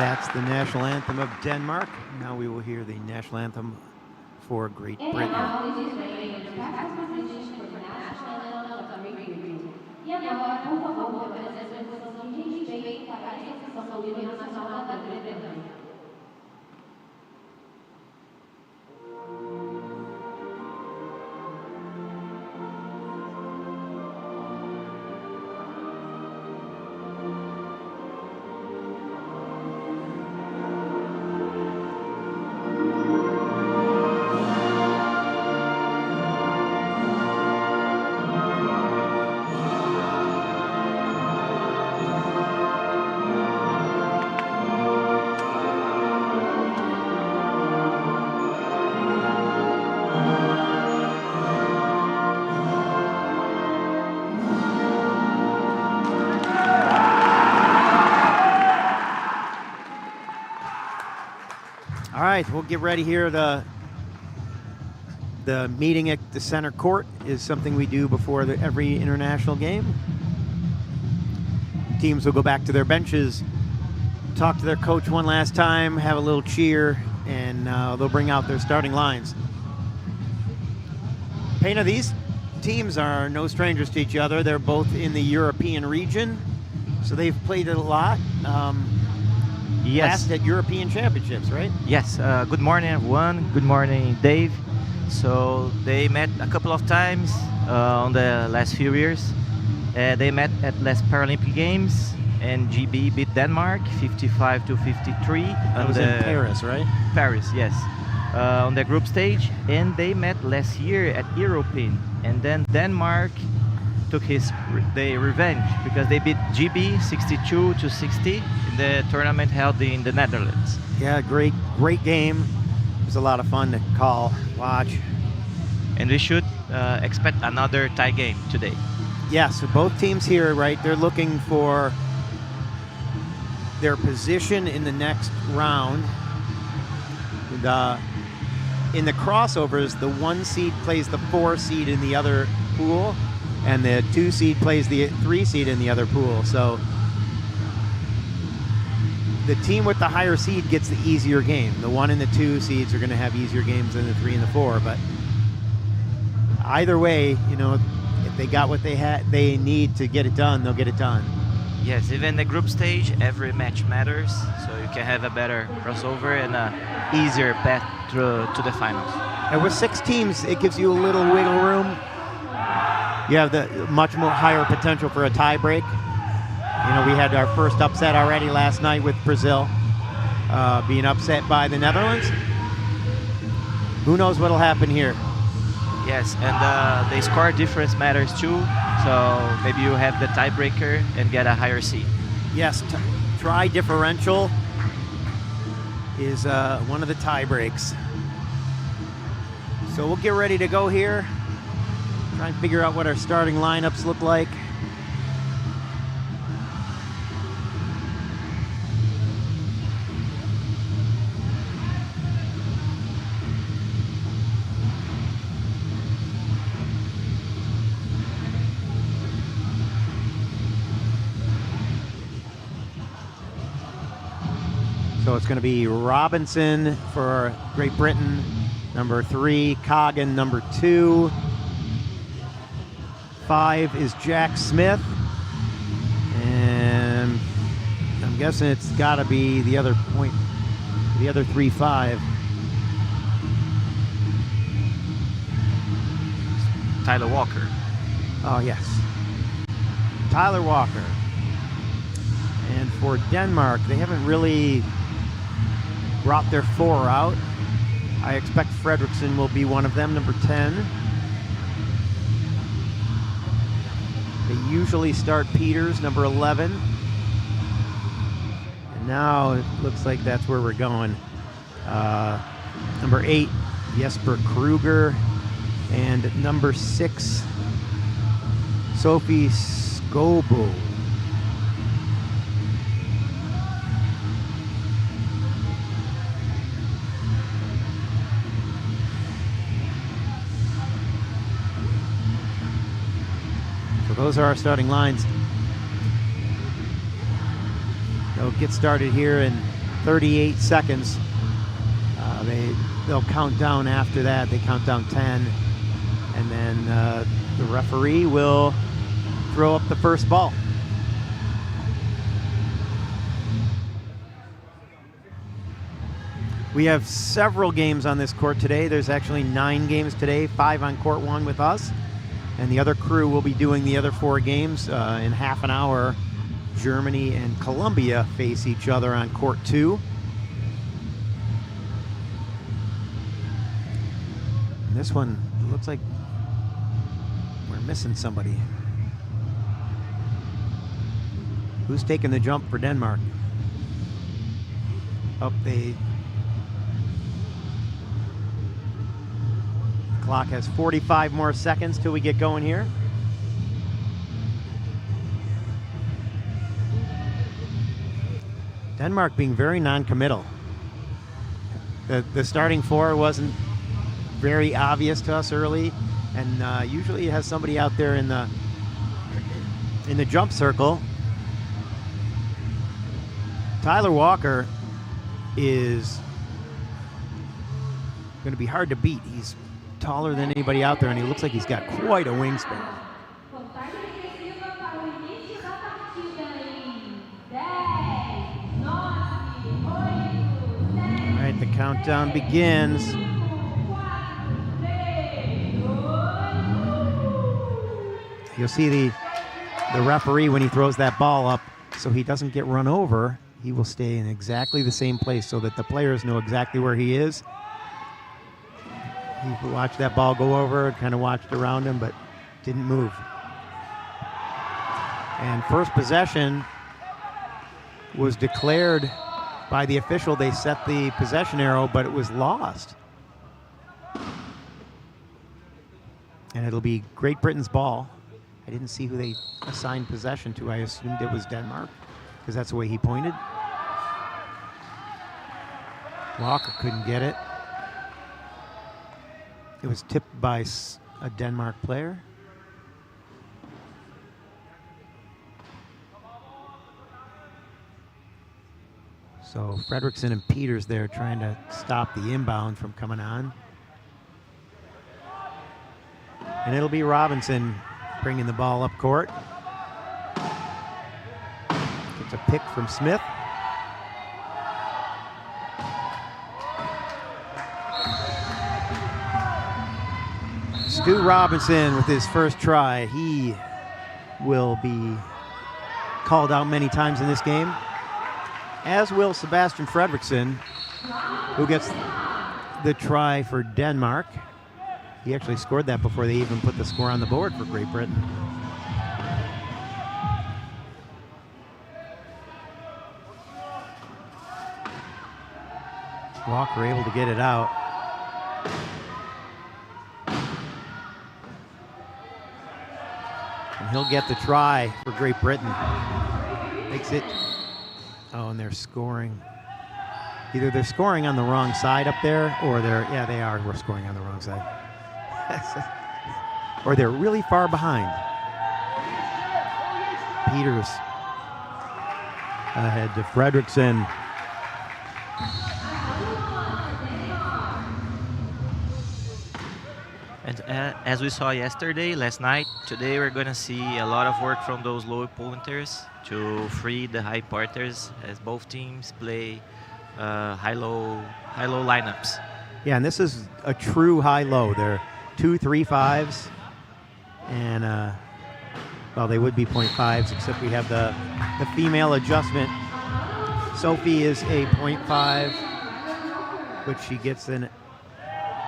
That's the national anthem of Denmark. Now we will hear the national anthem for Great Britain. All right, we'll get ready here. The meeting at the center court is something we do before every international game. Teams will go back to their benches, talk to their coach one last time, have a little cheer, and they'll bring out their starting lines. Pena, these teams are no strangers to each other. They're both in the European region, so they've played it a lot. Yes. Last at European Championships, right? Yes. Good morning, everyone. Good morning, Dave. So they met a couple of times on the last few years. They met at last Paralympic Games, and GB beat Denmark 55-53. That was in Paris, right? Paris, yes. On the group stage, and they met last year at European, and then Denmark took the revenge because they beat GB 62-60 in the tournament held in the Netherlands. Yeah, great game. It was a lot of fun to call, watch. And we should expect another tie game today. Yeah, so both teams here, right, they're looking for their position in the next round. In the crossovers, the 1 seed plays the 4 seed in the other pool, and the 2 seed plays the 3 seed in the other pool. So the team with the higher seed gets the easier game. The 1 and the 2 seeds are going to have easier games than the 3 and the 4. But either way, you know, if they got what they need to get it done, they'll get it done. Yes, even the group stage, every match matters, so you can have a better crossover and an easier path to the finals. And with 6 teams, it gives you a little wiggle room. You have the much more higher potential for a tie break. You know, we had our first upset already last night with Brazil being upset by the Netherlands. Who knows what'll happen here? Yes, and the score difference matters too. So maybe you have the tiebreaker and get a higher seed. Yes, try differential is one of the tie breaks. So we'll get ready to go here. Try and figure out what our starting lineups look like. So it's going to be Robinson for Great Britain, number 3, Coggin, number 2. 5 is Jack Smith, and I'm guessing it's got to be the other 3-5. Tyler Walker. Oh, yes. Tyler Walker. And for Denmark, they haven't really brought their 4 out. I expect Fredrickson will be one of them, number 10. They usually start Peters, number 11. And now it looks like that's where we're going. Number 8, Jesper Kruger. And number 6, Sophie Skobo. Those are our starting lines. They'll get started here in 38 seconds. They'll count down after that. They count down 10, and then the referee will throw up the first ball. We have several games on this court today. There's actually 9 games today, 5 on court 1 with us, and the other crew will be doing the other 4 games in half an hour. Germany and Colombia face each other on court 2. And this one looks like we're missing somebody. Who's taking the jump for Denmark? Clock has 45 more seconds till we get going here. Denmark being very non-committal. The starting 4 wasn't very obvious to us early, and usually it has somebody out there in the jump circle. Tyler Walker is going to be hard to beat. He's taller than anybody out there, and he looks like he's got quite a wingspan. All right, the countdown begins. You'll see the referee when he throws that ball up, so he doesn't get run over. He will stay in exactly the same place so that the players know exactly where he is. He watched that ball go over, kind of watched around him, but didn't move. And first possession was declared by the official. They set the possession arrow, but it was lost. And it'll be Great Britain's ball. I didn't see who they assigned possession to. I assumed it was Denmark, because that's the way he pointed. Walker couldn't get it. It was tipped by a Denmark player. So Fredrickson and Peters there trying to stop the inbound from coming on. And it'll be Robinson bringing the ball up court. It's a pick from Smith. Stu Robinson with his first try. He will be called out many times in this game, as will Sebastian Fredrickson, who gets the try for Denmark. He actually scored that before they even put the score on the board for Great Britain. Walker able to get it out. And he'll get the try for Great Britain. Makes it, oh, and they're scoring. Either they're scoring on the wrong side up there, or we're scoring on the wrong side. Or they're really far behind. Peters ahead to Fredrickson. And as we saw last night, today we're going to see a lot of work from those low pointers to free the high pointers, as both teams play high-low lineups. Yeah, and this is a true high-low. They're 2-3-5s, and well, they would be 0.5s, except we have the female adjustment. Sophie is a 0.5, which she gets an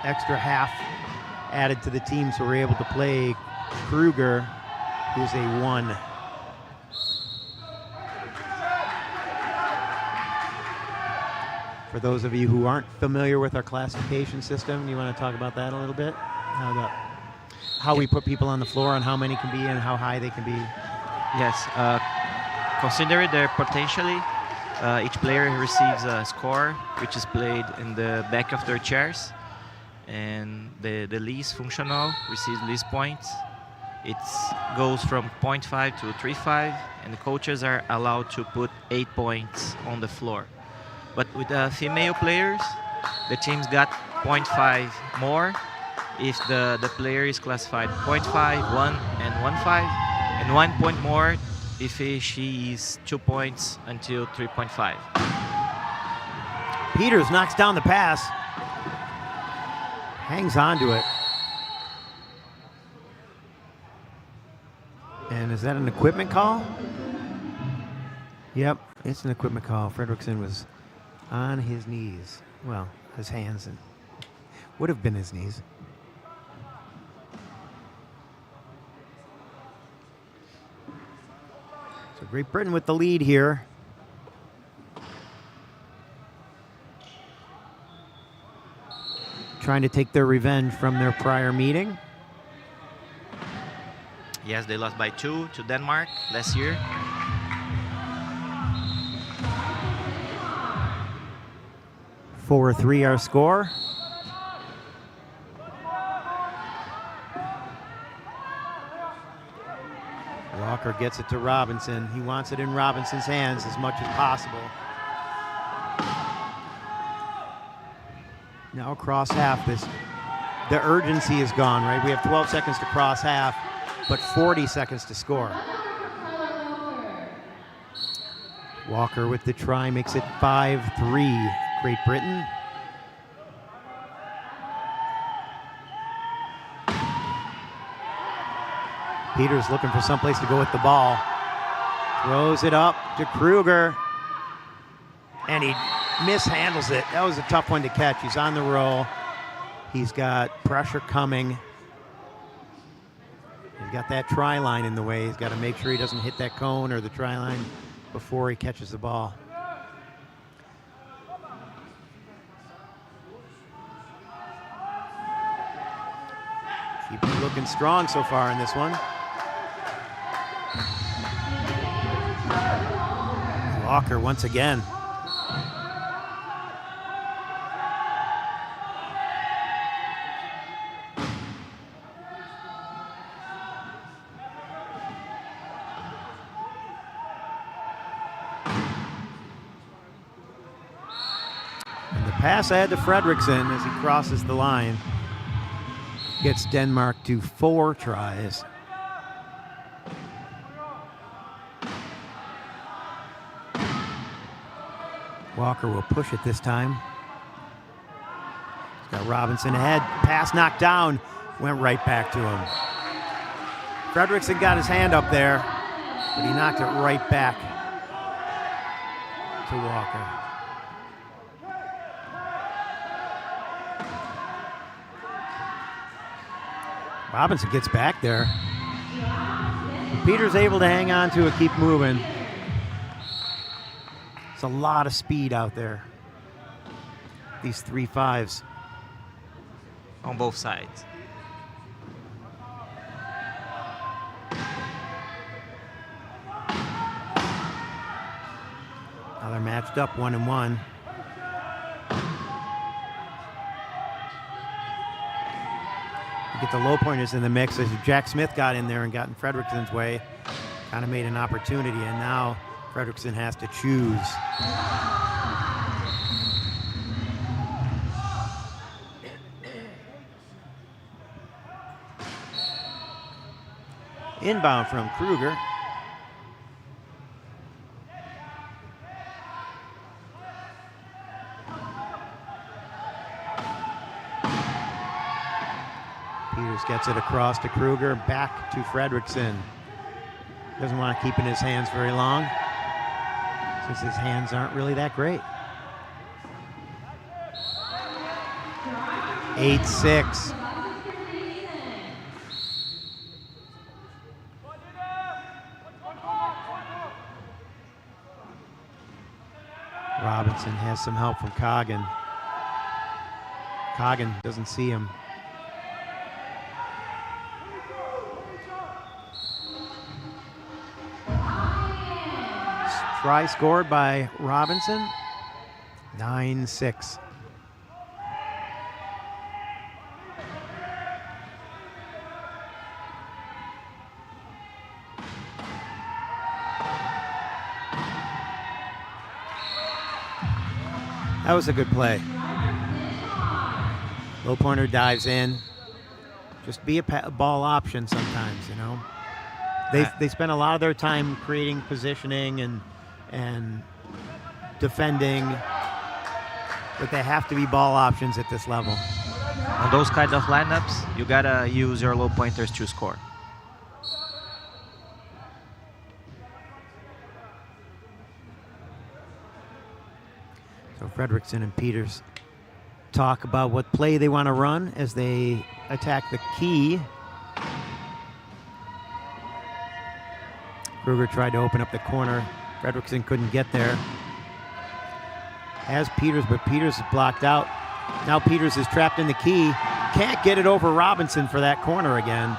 extra half added to the team, so we're able to play Kruger, who's a 1. For those of you who aren't familiar with our classification system, you want to talk about that a little bit? How we put people on the floor and how many can be and how high they can be? Yes. Consider their potentially. Each player receives a score, which is played in the back of their chairs. And the least functional receives least points. It goes from 0.5 to 3.5, and the coaches are allowed to put 8 points on the floor. But with the female players, the teams got 0.5 more if the player is classified 0.5, 1, and 1.5, and 1 point more if she is 2 points until 3.5. Peters knocks down the pass. Hangs on to it. And is that an equipment call? Yep, it's an equipment call. Fredrickson was on his knees. Well, his hands, and would have been his knees. So Great Britain with the lead here. Trying to take their revenge from their prior meeting. Yes, they lost by 2 to Denmark last year. 4-3 our score. Walker gets it to Robinson. He wants it in Robinson's hands as much as possible. Now cross half. The urgency is gone, right? We have 12 seconds to cross half, but 40 seconds to score. Walker with the try makes it 5-3, Great Britain. Peters looking for someplace to go with the ball. Throws it up to Kruger. And he mishandles it. That was a tough one to catch. He's on the roll. He's got pressure coming. He's got that try line in the way. He's got to make sure he doesn't hit that cone or the try line before he catches the ball. Keep looking strong so far in this one. Walker once again. And the pass ahead to Fredrickson as he crosses the line gets Denmark to 4 tries. Walker will push it this time. He's got Robinson ahead. Pass knocked down. Went right back to him. Fredrickson got his hand up there, but he knocked it right back to Walker. Robinson gets back there. Peters able to hang on to it, keep moving. It's a lot of speed out there. These 3-5s. On both sides. Now they're matched up 1-1. You get the low pointers in the mix as Jack Smith got in there and got in Fredrickson's way. Kind of made an opportunity, and now Fredrickson has to choose. Inbound from Kruger. Peters gets it across to Kruger, back to Fredrickson. Doesn't want to keep in his hands very long, since his hands aren't really that great. 8-6. Robinson has some help from Coggin. Coggin doesn't see him. Try scored by Robinson. 9-6. That was a good play. Low pointer dives in. Just be a ball option sometimes, you know. They spend a lot of their time creating positioning and defending, but they have to be ball options at this level. On those kind of lineups, you gotta use your low pointers to score. So Fredrickson and Peters talk about what play they want to run as they attack the key. Kruger tried to open up the corner. Fredrickson couldn't get there. Has Peters, but Peters is blocked out. Now Peters is trapped in the key. Can't get it over Robinson for that corner again.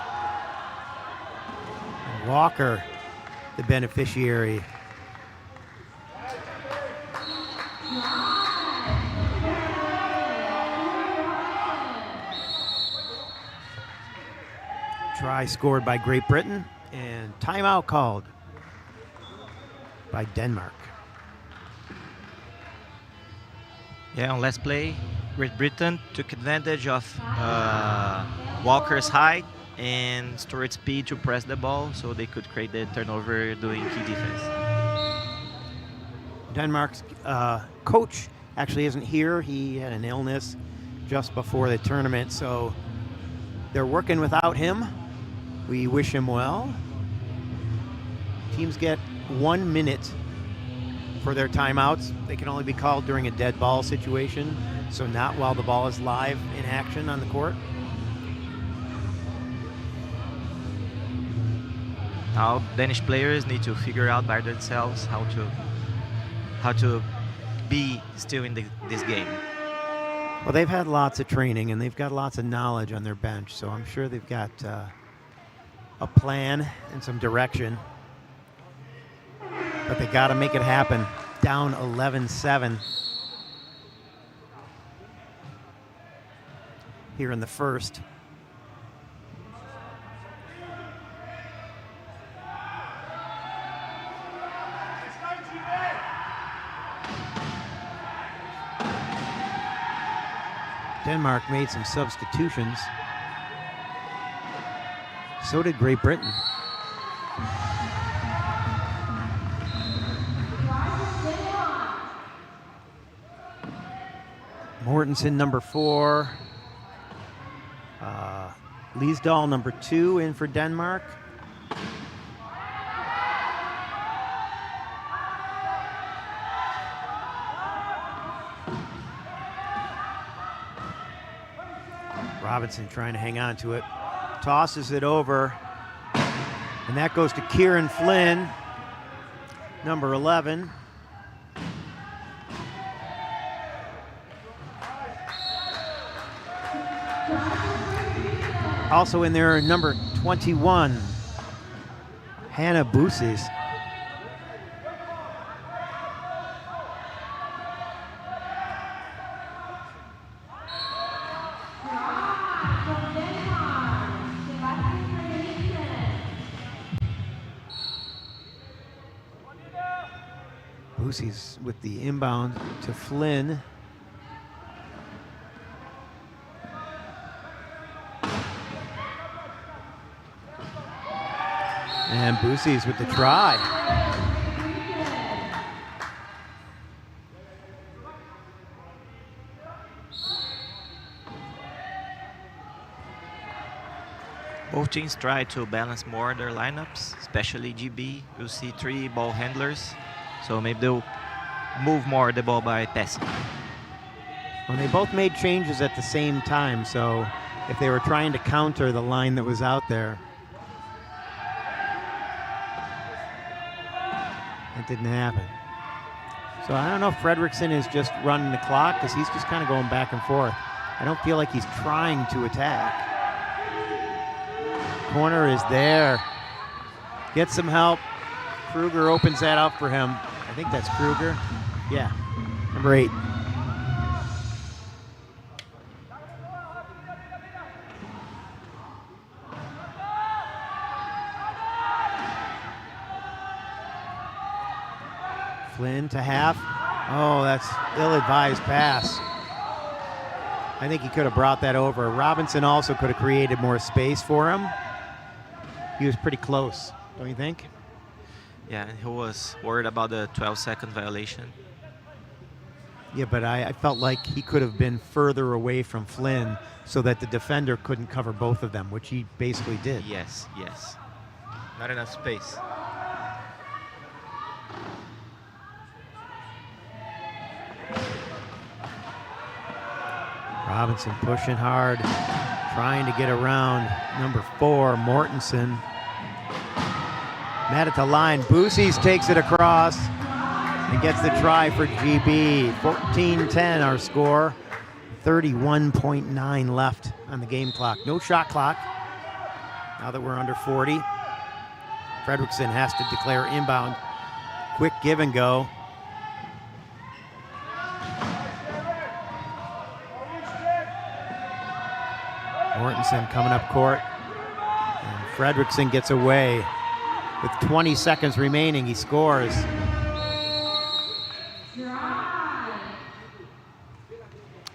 And Walker, the beneficiary. Try scored by Great Britain, and timeout called by Denmark. Yeah, on last play, Great Britain took advantage of Walker's height and Stuart's speed to press the ball, so they could create the turnover doing key defense. Denmark's coach actually isn't here. He had an illness just before the tournament, so they're working without him. We wish him well. Teams get 1 minute for their timeouts. They can only be called during a dead ball situation, so not while the ball is live in action on the court. Now Danish players need to figure out by themselves how to be still in this game. Well, they've had lots of training and they've got lots of knowledge on their bench, so I'm sure they've got a plan and some direction. But they got to make it happen. Down 11-7 here in the first. Denmark made some substitutions. So did Great Britain. Mortensen, number 4. Leesdahl, number 2, in for Denmark. Robinson trying to hang on to it. Tosses it over. And that goes to Kieran Flynn, number 11. Also in there, number 21, Hannah Bousses. Bousses with the inbound to Flynn. And Bousses with the try. Both teams try to balance more their lineups, especially GB. You'll see 3 ball handlers, so maybe they'll move more the ball by passing. Well, they both made changes at the same time, so if they were trying to counter the line that was out there, it didn't happen. So I don't know if Fredrickson is just running the clock, because he's just kind of going back and forth. I don't feel like he's trying to attack. Corner is there. Get some help. Kruger opens that up for him. I think that's Kruger. Yeah, number 8. Flynn to half. Oh, that's ill-advised pass. I think he could have brought that over. Robinson also could have created more space for him. He was pretty close, don't you think? Yeah, he was worried about the 12-second violation. Yeah, but I felt like he could have been further away from Flynn so that the defender couldn't cover both of them, which he basically did. Yes. Not enough space. Robinson pushing hard, trying to get around number 4, Mortensen. Met at the line. Boosies takes it across and gets the try for GB. 14-10 our score. 31.9 left on the game clock. No shot clock now that we're under 40. Fredrickson has to declare inbound. Quick give and go. Mortensen coming up court. And Fredrickson gets away. With 20 seconds remaining, he scores.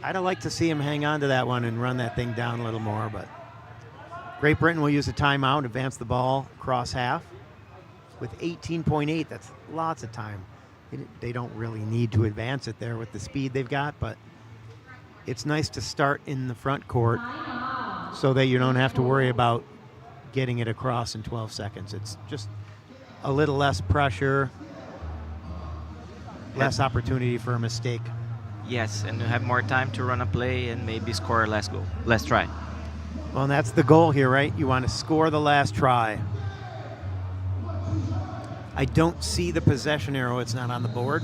I'd like to see him hang on to that one and run that thing down a little more, but Great Britain will use a timeout, advance the ball across half. With 18.8, that's lots of time. They don't really need to advance it there with the speed they've got, but it's nice to start in the front court so that you don't have to worry about getting it across in 12 seconds. It's just a little less pressure, less opportunity for a mistake. Yes, and you have more time to run a play and maybe score a last goal, last try. Well, and that's the goal here, right? You want to score the last try. I don't see the possession arrow. It's not on the board.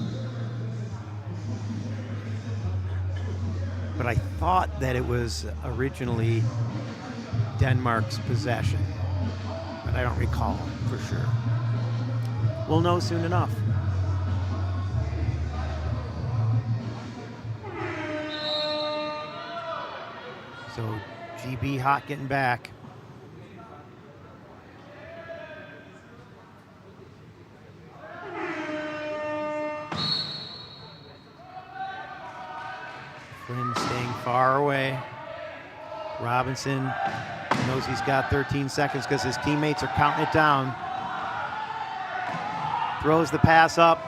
But I thought that it was originally Denmark's possession. But I don't recall for sure. We'll know soon enough. So GB hot getting back. Flynn staying far away. Robinson knows he's got 13 seconds because his teammates are counting it down. Throws the pass up.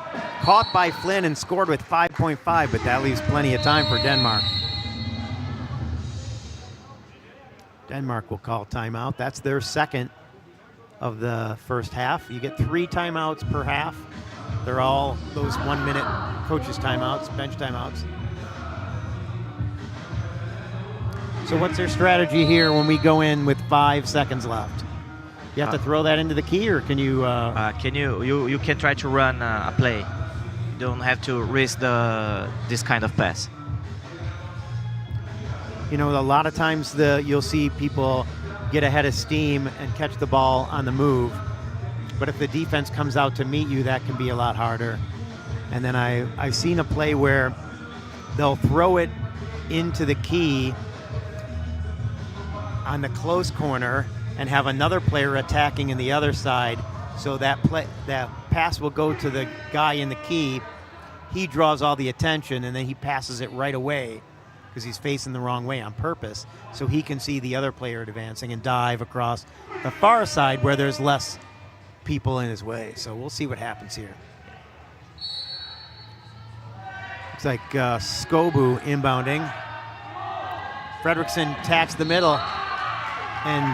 Caught by Flynn and scored with 5.5, but that leaves plenty of time for Denmark. Denmark will call timeout. That's their second of the first half. You get 3 timeouts per half. They're all those 1-minute coaches' timeouts, bench timeouts. So what's their strategy here when we go in with 5 seconds left? You have to throw that into the key, or can you? You can try to run a play. You don't have to risk this kind of pass. You know, a lot of times you'll see people get ahead of steam and catch the ball on the move. But if the defense comes out to meet you, that can be a lot harder. And then I've seen a play where they'll throw it into the key on the close corner and have another player attacking in the other side. So that pass will go to the guy in the key. He draws all the attention, and then he passes it right away because he's facing the wrong way on purpose, so he can see the other player advancing and dive across the far side where there's less people in his way. So we'll see what happens here. Looks like Scobu inbounding. Fredrickson taps the middle, and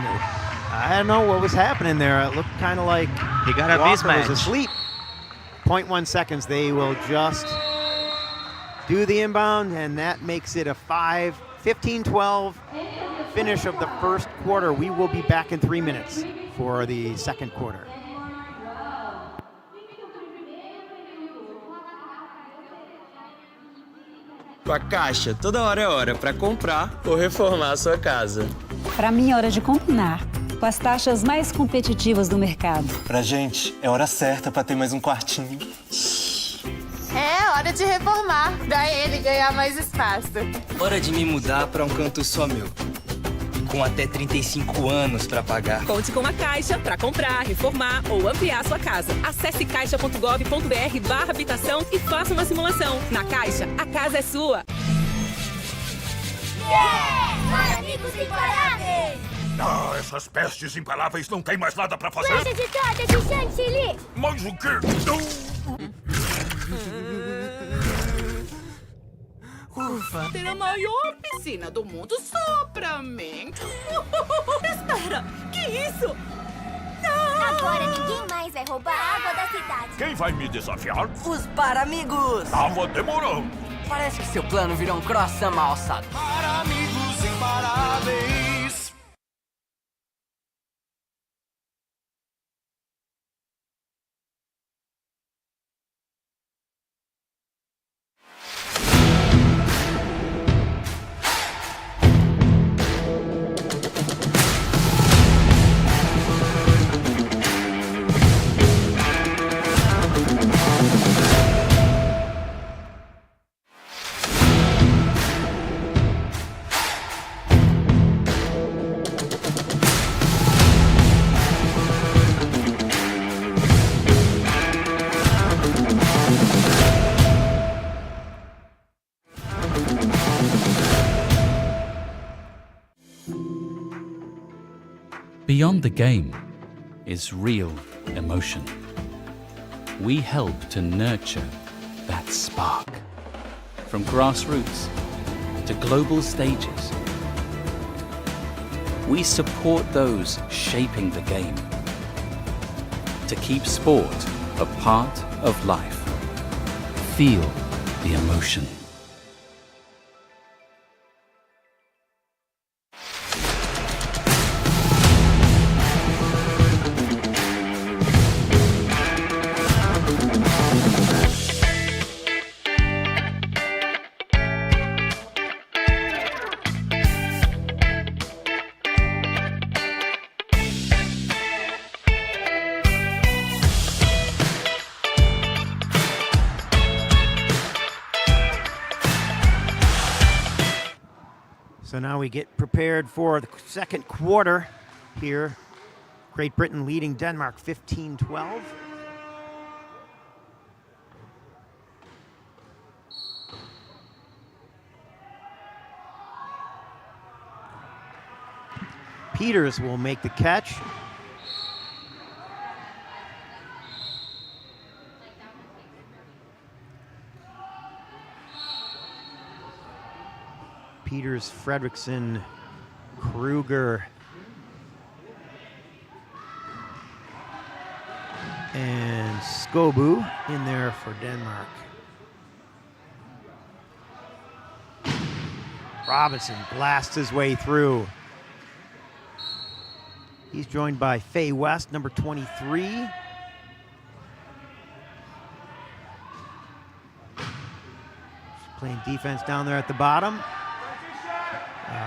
I don't know what was happening there. It looked kind of like he got a Walker mismatch. was asleep. 0.1 seconds. They will just do the inbound, and that makes it a 15-12 finish of the first quarter. We will be back in 3 minutes for the second quarter. Com a Caixa, toda hora é hora para comprar ou reformar a sua casa. Para mim é hora de combinar, com as taxas mais competitivas do mercado. Pra gente, é hora certa para ter mais um quartinho. É hora de reformar, pra ele ganhar mais espaço. Hora de me mudar para um canto só meu. com até 35 anos para pagar. Conte com a Caixa para comprar, reformar ou ampliar sua casa. Acesse caixa.gov.br/habitação e faça uma simulação. Na Caixa, a casa é sua. Amigos imparáveis! Ah, essas pestes imparáveis não têm mais nada pra fazer? Flecha de torta de chantilly! Mas o quê? Ufa! Ter a maior piscina do mundo só pra mim. Espera, que isso? Não! Agora ninguém mais vai roubar a água da cidade. Quem vai me desafiar? Os Paramigos! Tava demorando. Parece que seu plano virou um croissant mal alçado. Paramigos imparáveis. Beyond the game is real emotion. We help to nurture that spark. From grassroots to global stages, we support those shaping the game to keep sport a part of life. Feel the emotion. So now we get prepared for the second quarter here. Great Britain leading Denmark 15-12. Peters will make the catch. Peters, Fredrickson, Kruger, and Skobu in there for Denmark. Robinson blasts his way through. He's joined by Faye West, number 23. Playing defense down there at the bottom.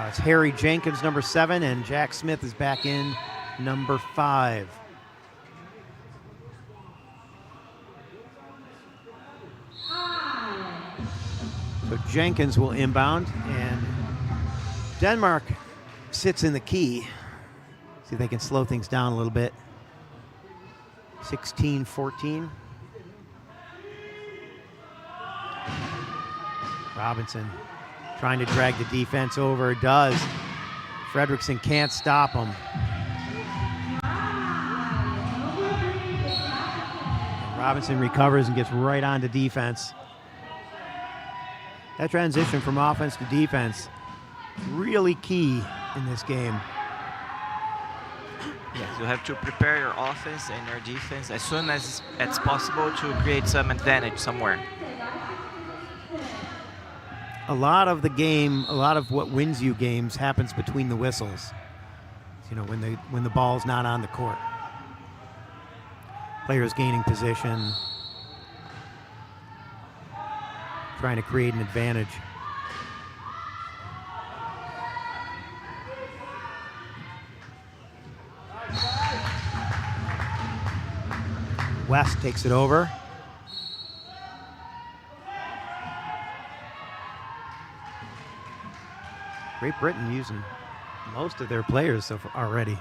It's Harry Jenkins, number 7, and Jack Smith is back in, number 5. So Jenkins will inbound, and Denmark sits in the key. See if they can slow things down a little bit. 16-14. Robinson trying to drag the defense over, does. Fredrickson can't stop him. And Robinson recovers and gets right onto defense. That transition from offense to defense, really key in this game. Yes, you have to prepare your offense and your defense as soon as it's possible to create some advantage somewhere. A lot of the game, a lot of what wins you games happens between the whistles. You know, when the ball's not on the court. Players gaining position, trying to create an advantage. West takes it over. Great Britain using most of their players so far already.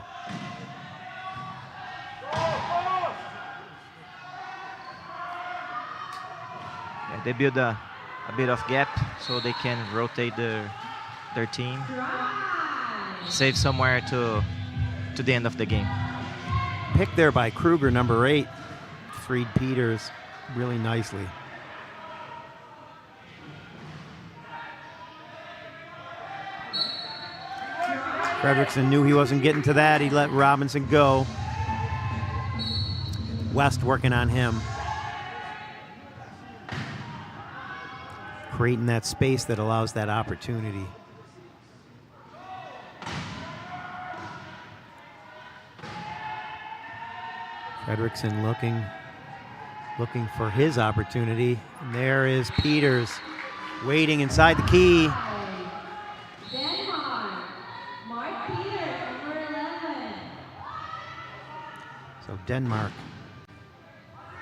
Yeah, they build a bit of gap so they can rotate their team. Save somewhere to the end of the game. Picked there by Kruger, number 8. Freed Peters really nicely. Fredrickson knew he wasn't getting to that. He let Robinson go. West working on him. Creating that space that allows that opportunity. Fredrickson looking for his opportunity. And there is Peters waiting inside the key. So Denmark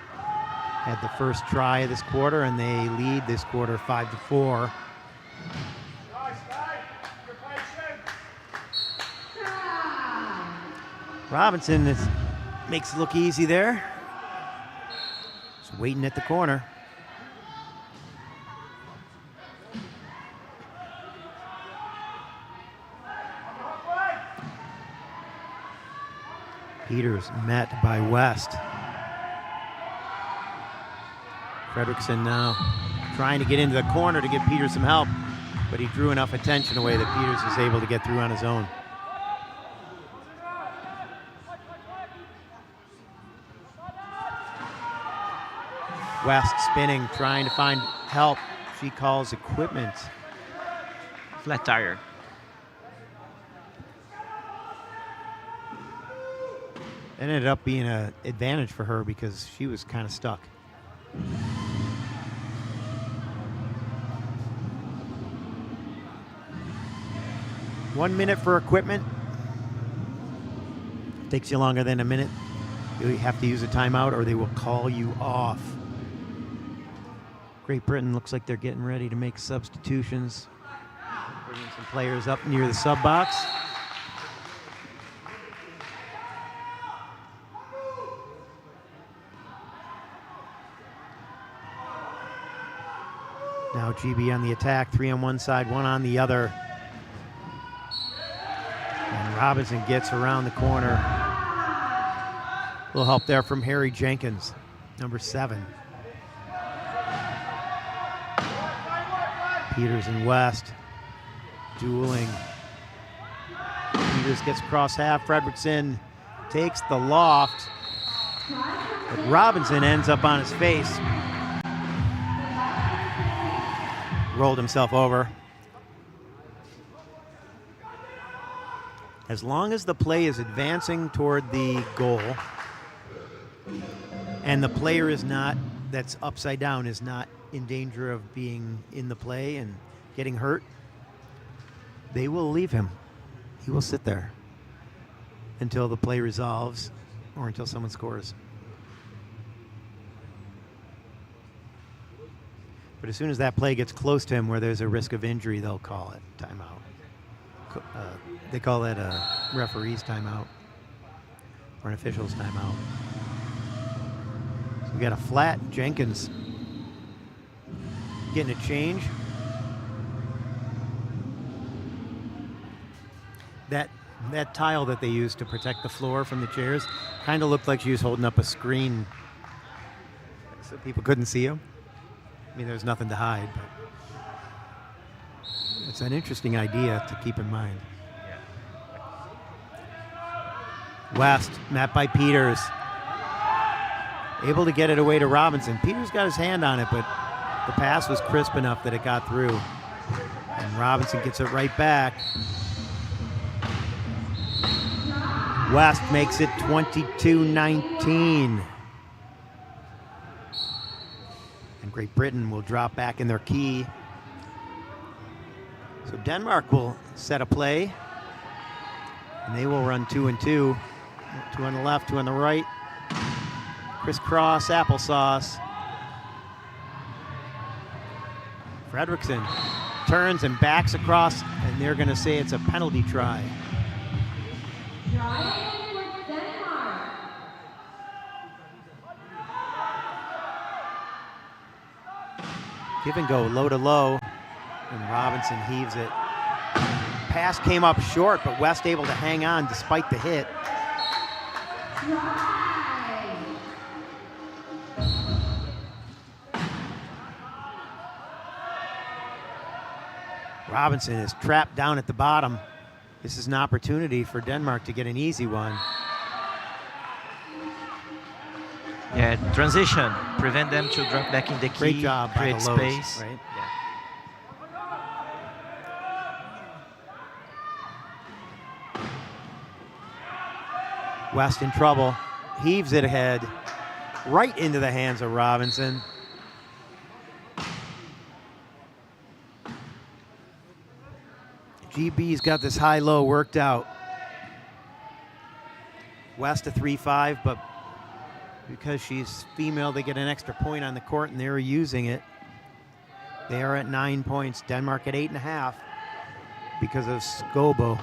had the first try of this quarter, and they lead this quarter 5-4. Robinson makes it look easy there. Just waiting at the corner. Peters met by West. Fredrickson now trying to get into the corner to give Peters some help, but he drew enough attention away that Peters was able to get through on his own. West spinning, trying to find help. She calls equipment. Flat tire. It ended up being an advantage for her because she was kind of stuck. One minute for equipment. Takes you longer than a minute. You have to use a timeout or they will call you off. Great Britain looks like they're getting ready to make substitutions. Bringing some players up near the sub box. Now GB on the attack, 3 on one side, 1 on the other. And Robinson gets around the corner. A little help there from Harry Jenkins, number 7. Peters and West dueling. Peters gets across half. Fredrickson takes the loft. But Robinson ends up on his face. Rolled himself over. As long as the play is advancing toward the goal and the player is not, that's upside down, is not in danger of being in the play and getting hurt, they will leave him. He will sit there until the play resolves or until someone scores. But as soon as that play gets close to him where there's a risk of injury, they'll call it timeout. They call that a referee's timeout or an official's timeout. So we got a flat. Jenkins getting a change. That tile that they used to protect the floor from the chairs kind of looked like she was holding up a screen so people couldn't see him. I mean, there's nothing to hide, but it's an interesting idea to keep in mind. West, met by Peters. Able to get it away to Robinson. Peters got his hand on it, but the pass was crisp enough that it got through. And Robinson gets it right back. West makes it 22-19. And Great Britain will drop back in their key. So Denmark will set a play. And they will run 2 and 2. 2 on the left, 2 on the right. Crisscross applesauce. Fredrickson turns and backs across, and they're going to say it's a penalty try. Give and go, low to low, and Robinson heaves it. Pass came up short, but West able to hang on despite the hit. Robinson is trapped down at the bottom. This is an opportunity for Denmark to get an easy one. Yeah, transition. Prevent them to drop back in the key. Great job by create the Lowe's, space. right? Yeah. West in trouble. Heaves it ahead. Right into the hands of Robinson. GB's got this high-low worked out. West a 3-5, but because she's female, they get an extra point on the court, and they're using it. They are at 9 points. Denmark at 8.5 because of Skobo.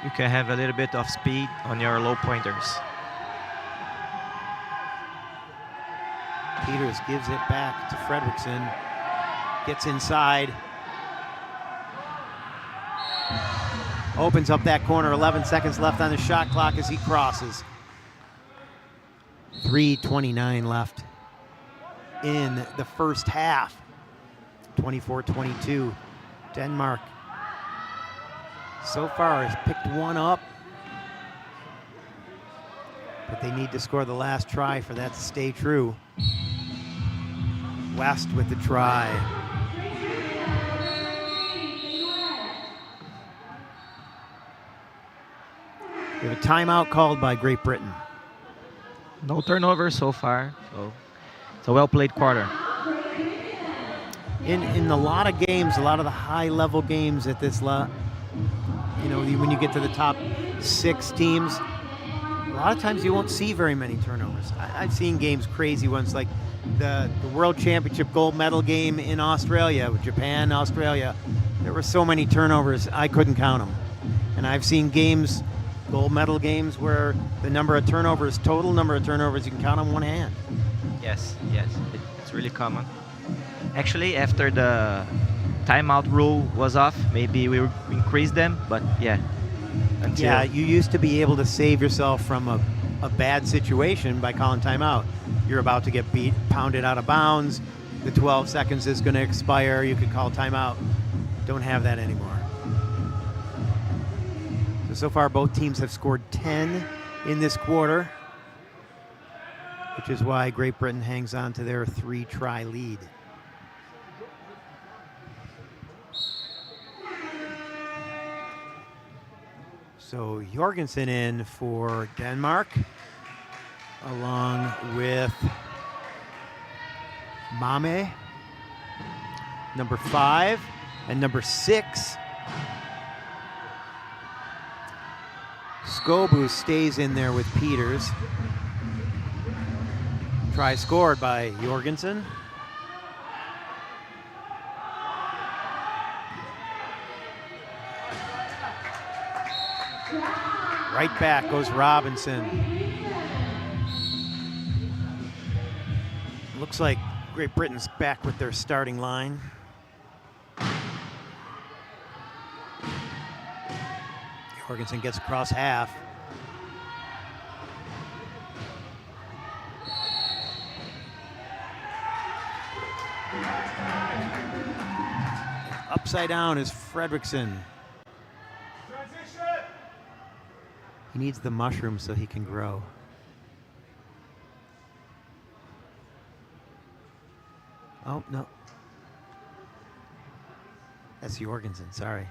You can have a little bit of speed on your low pointers. Peters gives it back to Fredrickson. Gets inside. Opens up that corner. 11 seconds left on the shot clock as he crosses. 3:29 left in the first half. 24-22. Denmark so far has picked one up, but they need to score the last try for that to stay true. West with the try. We have a timeout called by Great Britain. No turnovers so far, so it's a well-played quarter. In a lot of games, a lot of the high-level games at this when you get to the top 6 teams, a lot of times you won't see very many turnovers. I've seen games, crazy ones, like the World Championship gold medal game in Australia, with Japan, Australia. There were so many turnovers, I couldn't count them. And I've seen games, gold medal games, where the number of turnovers, total number of turnovers, you can count on one hand. Yes, it's really common. Actually, after the timeout rule was off, maybe we would increase them, but yeah. Yeah, you used to be able to save yourself from a bad situation by calling timeout. You're about to get pounded out of bounds. The 12 seconds is going to expire. You could call timeout. Don't have that anymore. So far, both teams have scored 10 in this quarter, which is why Great Britain hangs on to their 3-try lead. So Jorgensen in for Denmark, along with Mame, number 5, and number 6. Skobu stays in there with Peters. Try scored by Jorgensen. Right back goes Robinson. Looks like Great Britain's back with their starting line. Jorgensen gets across half. Upside down is Fredrickson. He needs the mushroom so he can grow. Oh, no. That's Jorgensen, sorry.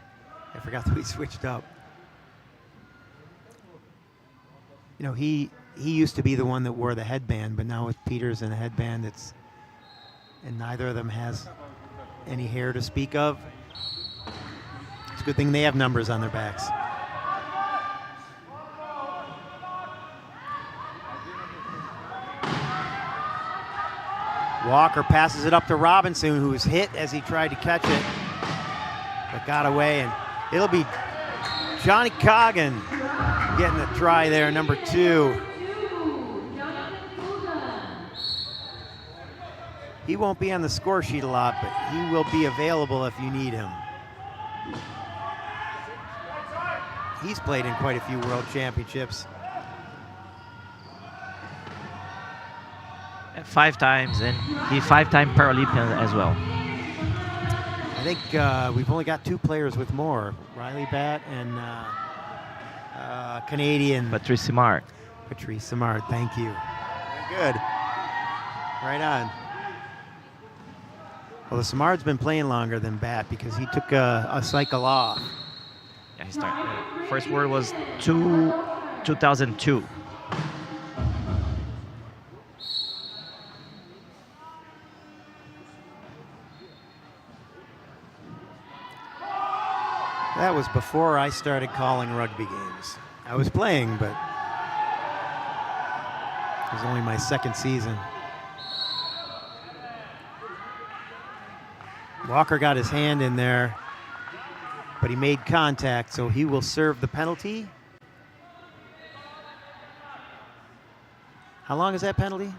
I forgot that we switched up. You know, he used to be the one that wore the headband, but now with Peters and a headband, and neither of them has any hair to speak of. It's a good thing they have numbers on their backs. Walker passes it up to Robinson, who was hit as he tried to catch it, but got away, and it'll be Johnny Coggin getting the try there, number 2. He won't be on the score sheet a lot, but he will be available if you need him. He's played in quite a few World Championships. 5 times, and he's 5-time Paralympian as well. I think we've only got 2 players with more. Riley Batt and Canadian. Patrice Simard. Patrice Simard, thank you. Very good. Right on. Well, the Simard's been playing longer than Batt because he took a cycle off. Yeah, he started. First World was 2002. That was before I started calling rugby games. I was playing, but it was only my 2nd season. Walker got his hand in there, but he made contact, so he will serve the penalty. How long is that penalty?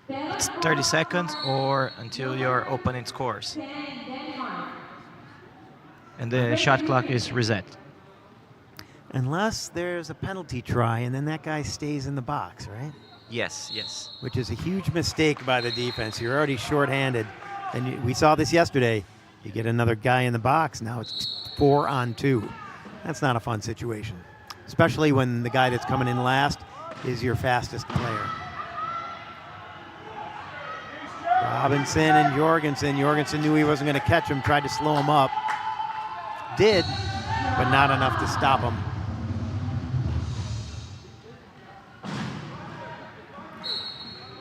It's 30 seconds or until your opponent scores. And the shot clock is reset. Unless there's a penalty try, and then that guy stays in the box, right? Yes, yes. Which is a huge mistake by the defense. You're already shorthanded. And we saw this yesterday. You get another guy in the box, now it's 4-on-2. That's not a fun situation, especially when the guy that's coming in last is your fastest player. Robinson and Jorgensen. Jorgensen knew he wasn't going to catch him, tried to slow him up. Did, but not enough to stop him.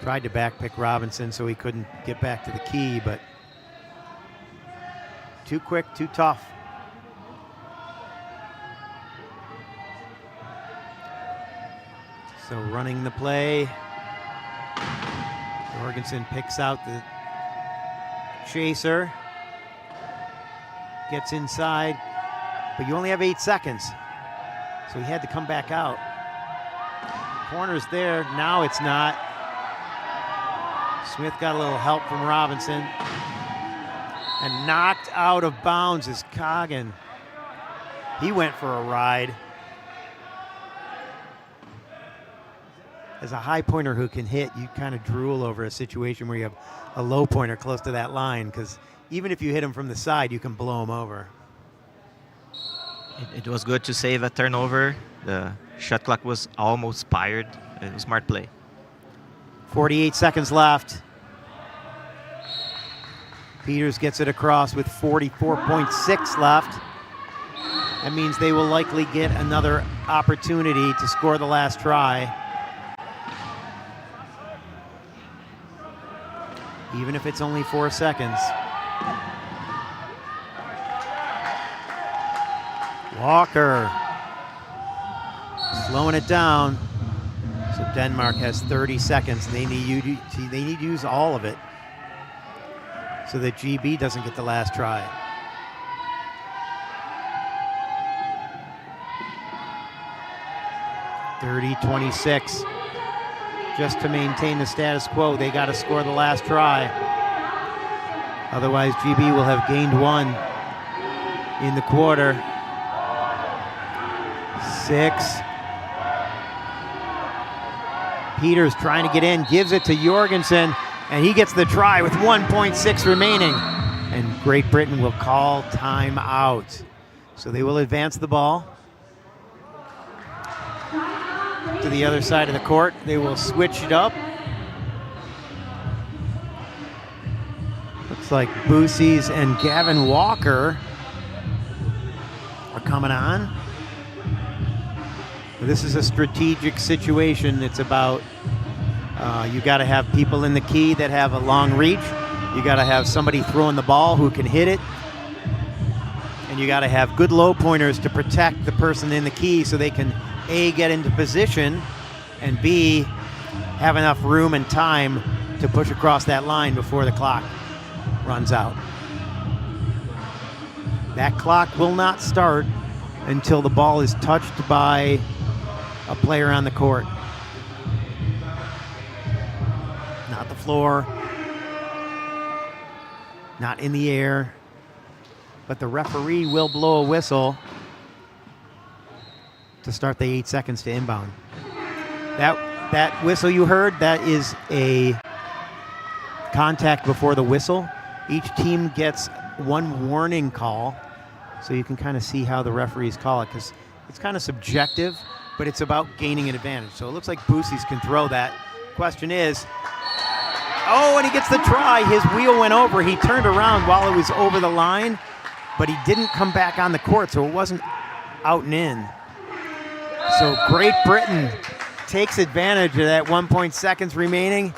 Tried to backpick Robinson so he couldn't get back to the key, but too quick, too tough. So running the play. Jorgensen picks out the chaser. Gets inside, but you only have 8 seconds. So he had to come back out. Corner's there, now it's not. Smith got a little help from Robinson. And knocked out of bounds is Coggin. He went for a ride. As a high pointer who can hit, you kind of drool over a situation where you have a low pointer close to that line, because even if you hit him from the side, you can blow him over. It was good to save a turnover. The shot clock was almost expired. A smart play. 48 seconds left. Peters gets it across with 44.6 left. That means they will likely get another opportunity to score the last try. Even if it's only 4 seconds. Walker slowing it down. So Denmark has 30 seconds. They need to use all of it so that GB doesn't get the last try. (30-26). Just to maintain the status quo, they got to score the last try. Otherwise, GB will have gained 1 in the quarter. 6. Peters trying to get in, gives it to Jorgensen, and he gets the try with 1.6 remaining. And Great Britain will call timeout. So they will advance the ball to the other side of the court. They will switch it up. Looks like Boosies and Gavin Walker are coming on. This is a strategic situation. It's about you got to have people in the key that have a long reach. You got to have somebody throwing the ball who can hit it. And you got to have good low pointers to protect the person in the key so they can A, get into position, and B, have enough room and time to push across that line before the clock runs out. That clock will not start until the ball is touched by a player on the court. Not the floor, not in the air, but the referee will blow a whistle to start the 8 seconds to inbound. That whistle you heard, that is a contact before the whistle. Each team gets one warning call, so you can kind of see how the referees call it, because it's kind of subjective, but it's about gaining an advantage. So it looks like Boosies can throw that. Question is, oh, and he gets the try. His wheel went over. He turned around while it was over the line, but he didn't come back on the court, so it wasn't out and in. So Great Britain takes advantage of that 1 seconds remaining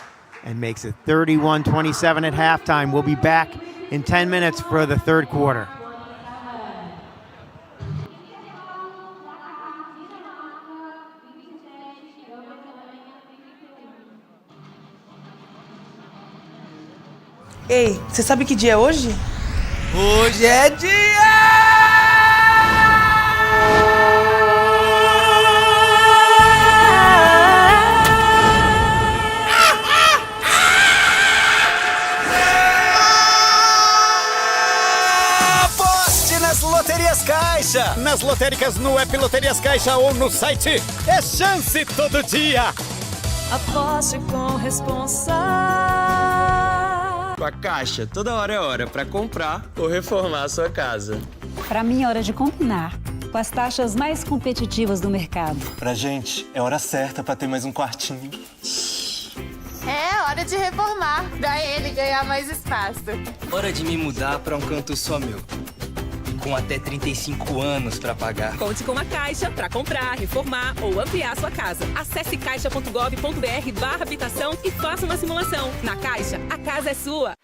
and makes it 31-27 at halftime. We'll be back in 10 minutes for the third quarter. Ei, você sabe que dia é hoje? Hoje é dia! Aposte nas Loterias Caixa! Nas lotéricas no app Loterias Caixa ou no site. É chance todo dia! Aposte com responsa. Com a Caixa, toda hora é hora para comprar ou reformar a sua casa. Para mim é hora de combinar com as taxas mais competitivas do mercado. Pra gente, é hora certa pra ter mais um quartinho. É hora de reformar, pra ele ganhar mais espaço. Hora de me mudar para um canto só meu. Com até 35 anos para pagar. Conte com a Caixa para comprar, reformar ou ampliar sua casa. Acesse caixa.gov.br/habitação e faça uma simulação. Na Caixa, a casa é sua.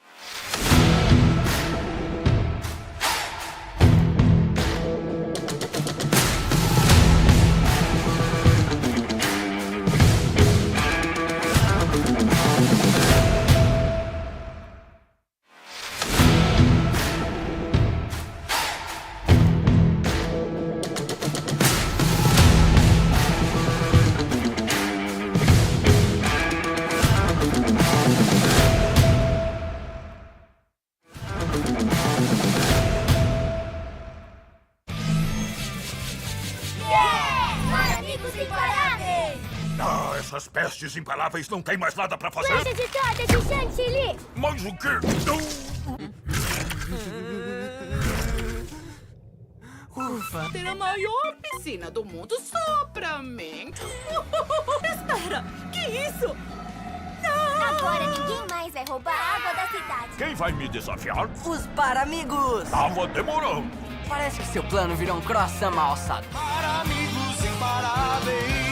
Essas pestes imparáveis não tem mais nada pra fazer? Lancha de torta de chantilly! Mas o quê? Ufa, ter a maior piscina do mundo só pra mim. Espera, que isso? Não! Agora ninguém mais vai roubar a água da cidade. Quem vai me desafiar? Os Paramigos! Tava demorando. Parece que seu plano virou um croissant mal alçado. Para amigos imparáveis.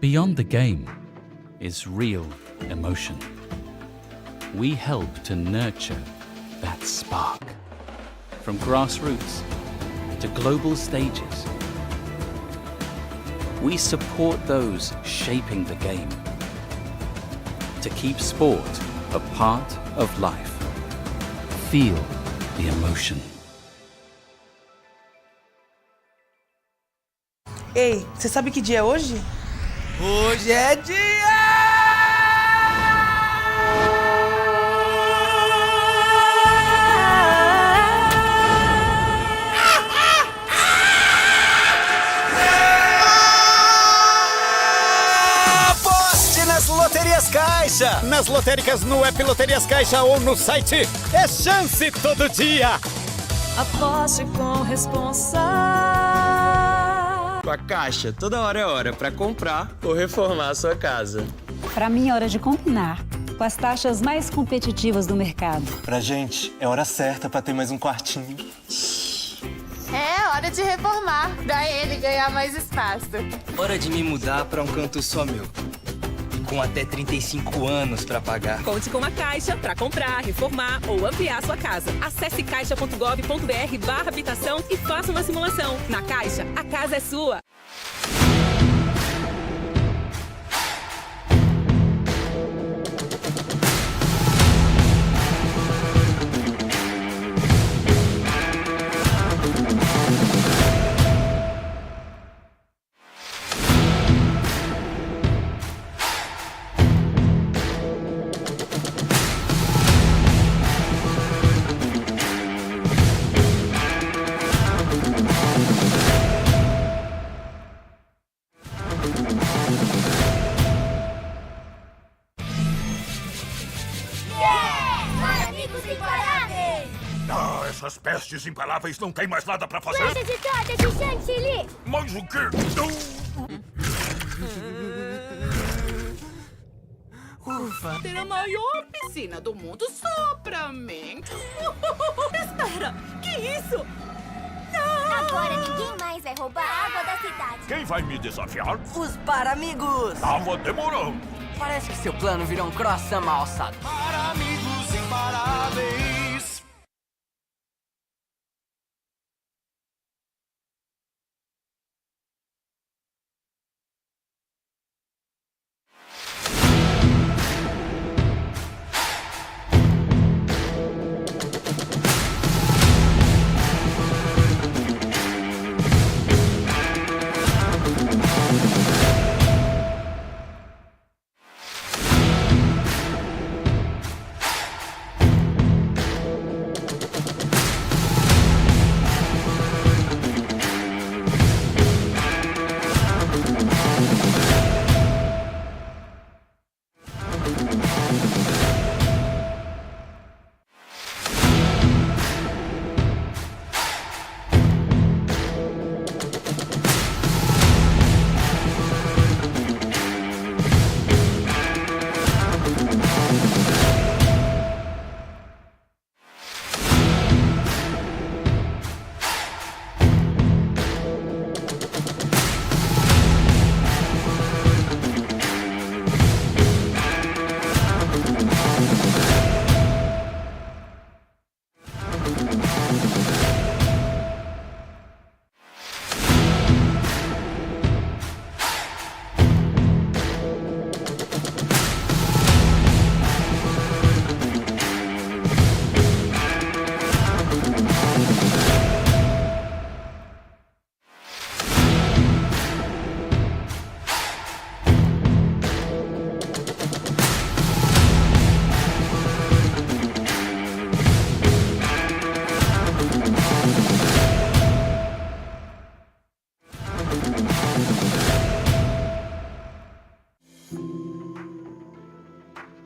Beyond the game is real emotion. We help to nurture that spark. From grassroots to global stages, we support those shaping the game to keep sport a part of life. Feel the emotion. Ei, você sabe que dia é hoje? Hoje é dia! Aposte nas loterias Caixa! Nas lotéricas no app Loterias Caixa ou no site. É chance todo dia! Aposte com responsa. Com a Caixa, toda hora é hora para comprar ou reformar a sua casa. Para mim é hora de combinar com as taxas mais competitivas do mercado. Pra gente, é hora certa pra ter mais um quartinho. É hora de reformar, pra ele ganhar mais espaço. Hora de me mudar pra um canto só meu. Com até 35 anos pra pagar. Conte com a Caixa para comprar, reformar ou ampliar sua casa. Acesse caixa.gov.br/habitação e faça uma simulação. Na Caixa, a casa é sua. Ah, essas pestes imparáveis não têm mais nada pra fazer? Flecha de torta de chantilly! Mas o quê? Ufa, ter a maior piscina do mundo só pra mim. Espera, que isso? Agora ninguém mais vai roubar a água da cidade. Quem vai me desafiar? Os Paramigos! Tava demorando. Parece que seu plano virou um croissant mal alçado. Para amigos imparáveis.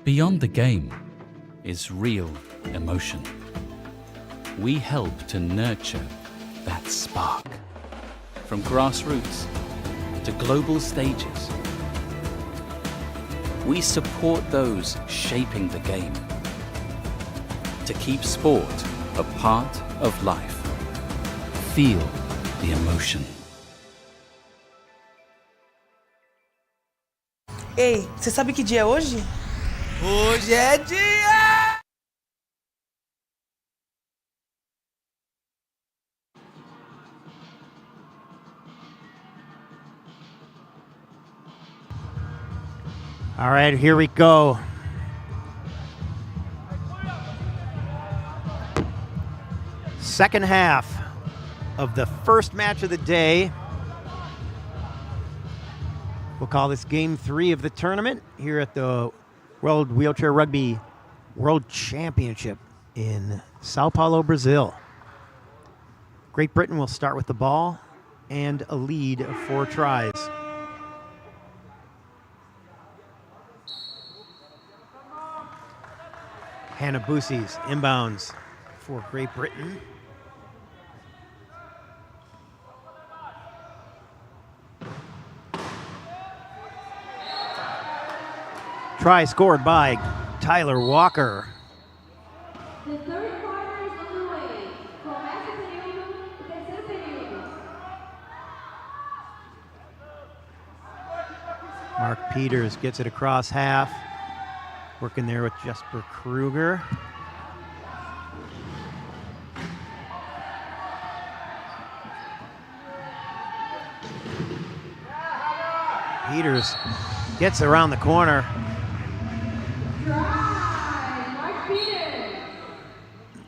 Beyond the game is real emotion. We help to nurture that spark. From grassroots to global stages, we support those shaping the game to keep sport a part of life. Feel the emotion. Ei, você sabe que dia é hoje? Hoje é dia! All right, here we go. Second half of the first match of the day. We'll call this game 3 of the tournament here at the World Wheelchair Rugby World Championship in São Paulo, Brazil. Great Britain will start with the ball and a lead of 4 tries. Hannah Buses inbounds for Great Britain. Try scored by Tyler Walker. The third quarter is underway. Começa o período, o terceiro período. Mark Peters gets it across half. Working there with Jesper Kruger. Peters gets around the corner.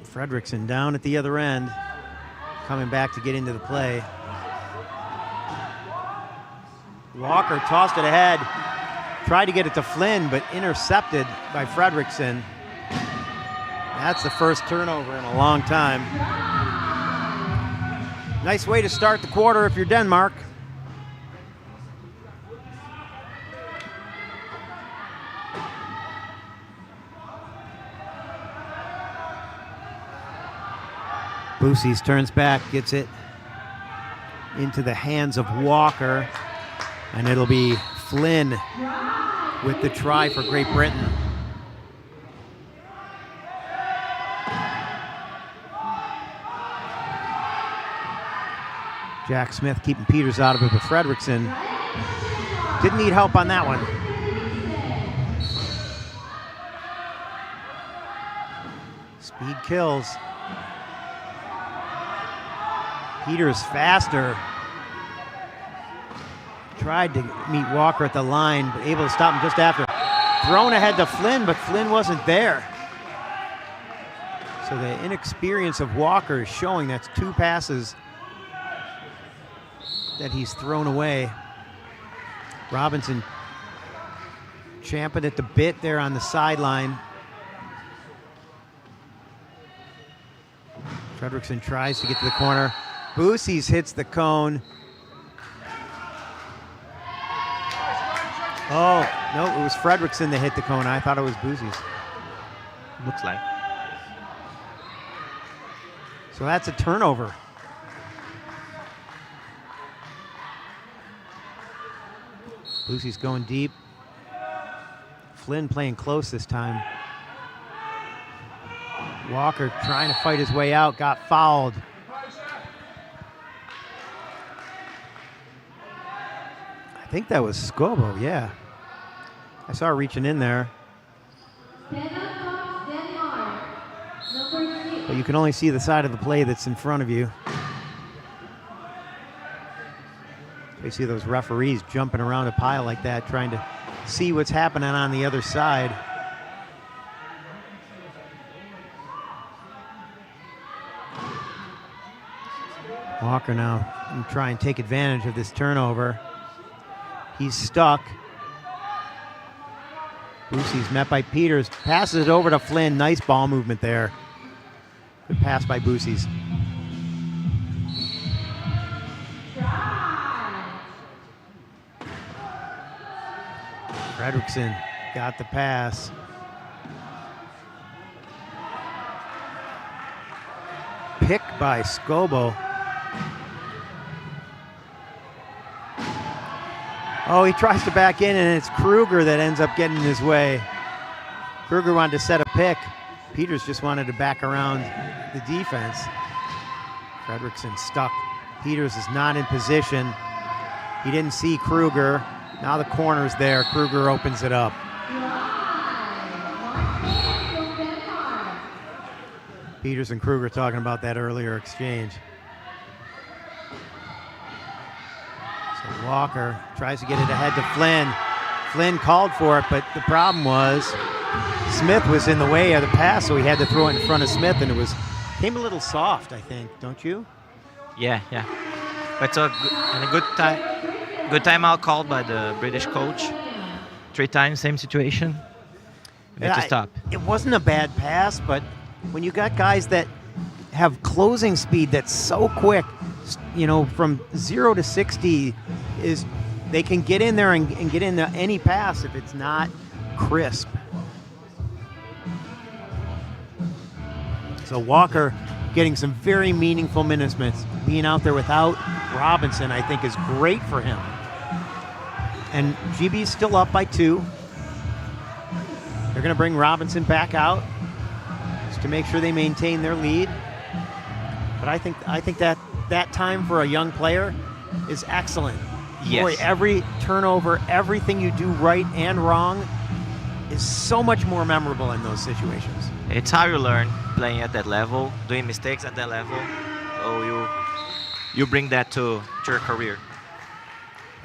Fredrickson down at the other end, coming back to get into the play. Walker tossed it ahead, tried to get it to Flynn, but intercepted by Fredrickson. That's the first turnover in a long time. Nice way to start the quarter if you're Denmark. Buses turns back, gets it into the hands of Walker, and it'll be Flynn with the try for Great Britain. Jack Smith keeping Peters out of it, but Fredrickson didn't need help on that one. Speed kills. Peters faster. Tried to meet Walker at the line, but able to stop him just after. Thrown ahead to Flynn, but Flynn wasn't there. So the inexperience of Walker is showing. That's 2 passes that he's thrown away. Robinson champing at the bit there on the sideline. Fredrickson tries to get to the corner. Buses hits the cone. Oh, no, it was Fredrickson that hit the cone. I thought it was Buses. Looks like. So that's a turnover. Buses going deep. Flynn playing close this time. Walker trying to fight his way out, got fouled. I think that was Skobo, yeah. I saw her reaching in there. But you can only see the side of the play that's in front of you. You see those referees jumping around a pile like that, trying to see what's happening on the other side. Walker now can try and take advantage of this turnover. He's stuck. Buses met by Peters. Passes it over to Flynn. Nice ball movement there. Good pass by Buses. Fredrickson got the pass. Pick by Skobo. Oh, he tries to back in, and it's Kruger that ends up getting in his way. Kruger wanted to set a pick. Peters just wanted to back around the defense. Fredrickson stuck. Peters is not in position. He didn't see Kruger. Now the corner's there. Kruger opens it up. Peters and Kruger talking about that earlier exchange. So Walker tries to get it ahead to Flynn. Flynn called for it, but the problem was Smith was in the way of the pass, so he had to throw it in front of Smith, and it came a little soft, I think, don't you? Yeah. But a good timeout called by the British coach. 3 times, same situation. They had to stop. It wasn't a bad pass, but when you got guys that have closing speed that's so quick, from 0 to 60, they can get in there and get into any pass if it's not crisp. So Walker getting some very meaningful minutes. Being out there without Robinson, I think, is great for him. And GB's still up by 2. They're going to bring Robinson back out just to make sure they maintain their lead. But I think that time for a young player is excellent. Yes. Boy, every turnover, everything you do right and wrong is so much more memorable in those situations. It's how you learn playing at that level, doing mistakes at that level. So you bring that to your career.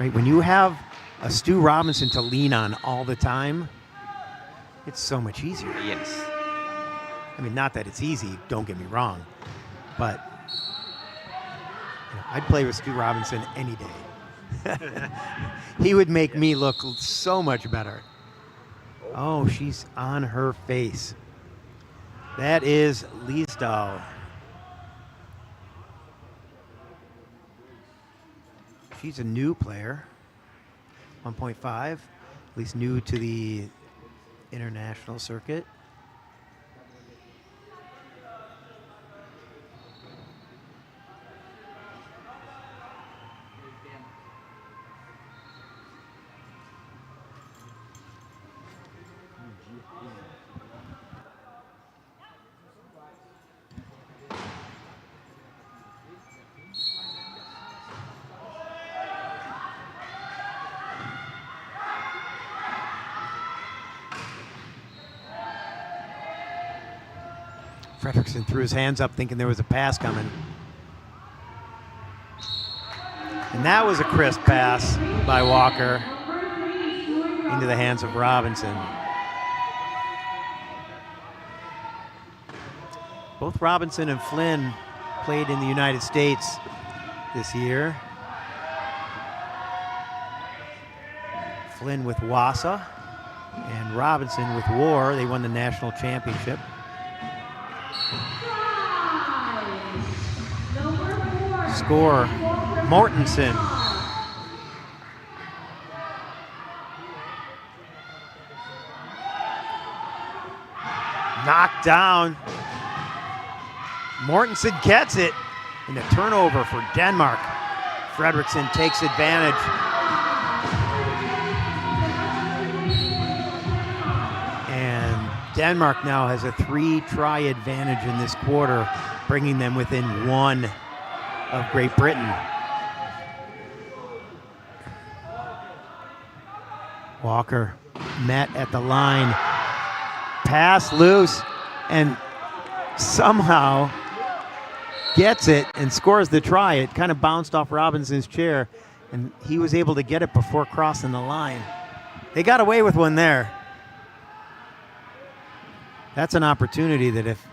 Right, when you have a Stu Robinson to lean on all the time, it's so much easier. Yes. I mean, not that it's easy, don't get me wrong, but I'd play with Stu Robinson any day. He would make me look so much better. Oh, she's on her face. That is Liesdahl. She's a new player, 1.5, at least new to the international circuit. Fredrickson threw his hands up thinking there was a pass coming. And that was a crisp pass by Walker into the hands of Robinson. Both Robinson and Flynn played in the United States this year. Flynn with Wassa and Robinson with War. They won the national championship. Score, Mortensen. Knocked down. Mortensen gets it. And a turnover for Denmark. Fredrickson takes advantage. And Denmark now has a 3-try advantage in this quarter, bringing them within 1 of Great Britain. Walker met at the line, pass loose, and somehow gets it and scores the try. It kind of bounced off Robinson's chair, and he was able to get it before crossing the line. They got away with one there. That's an opportunity that if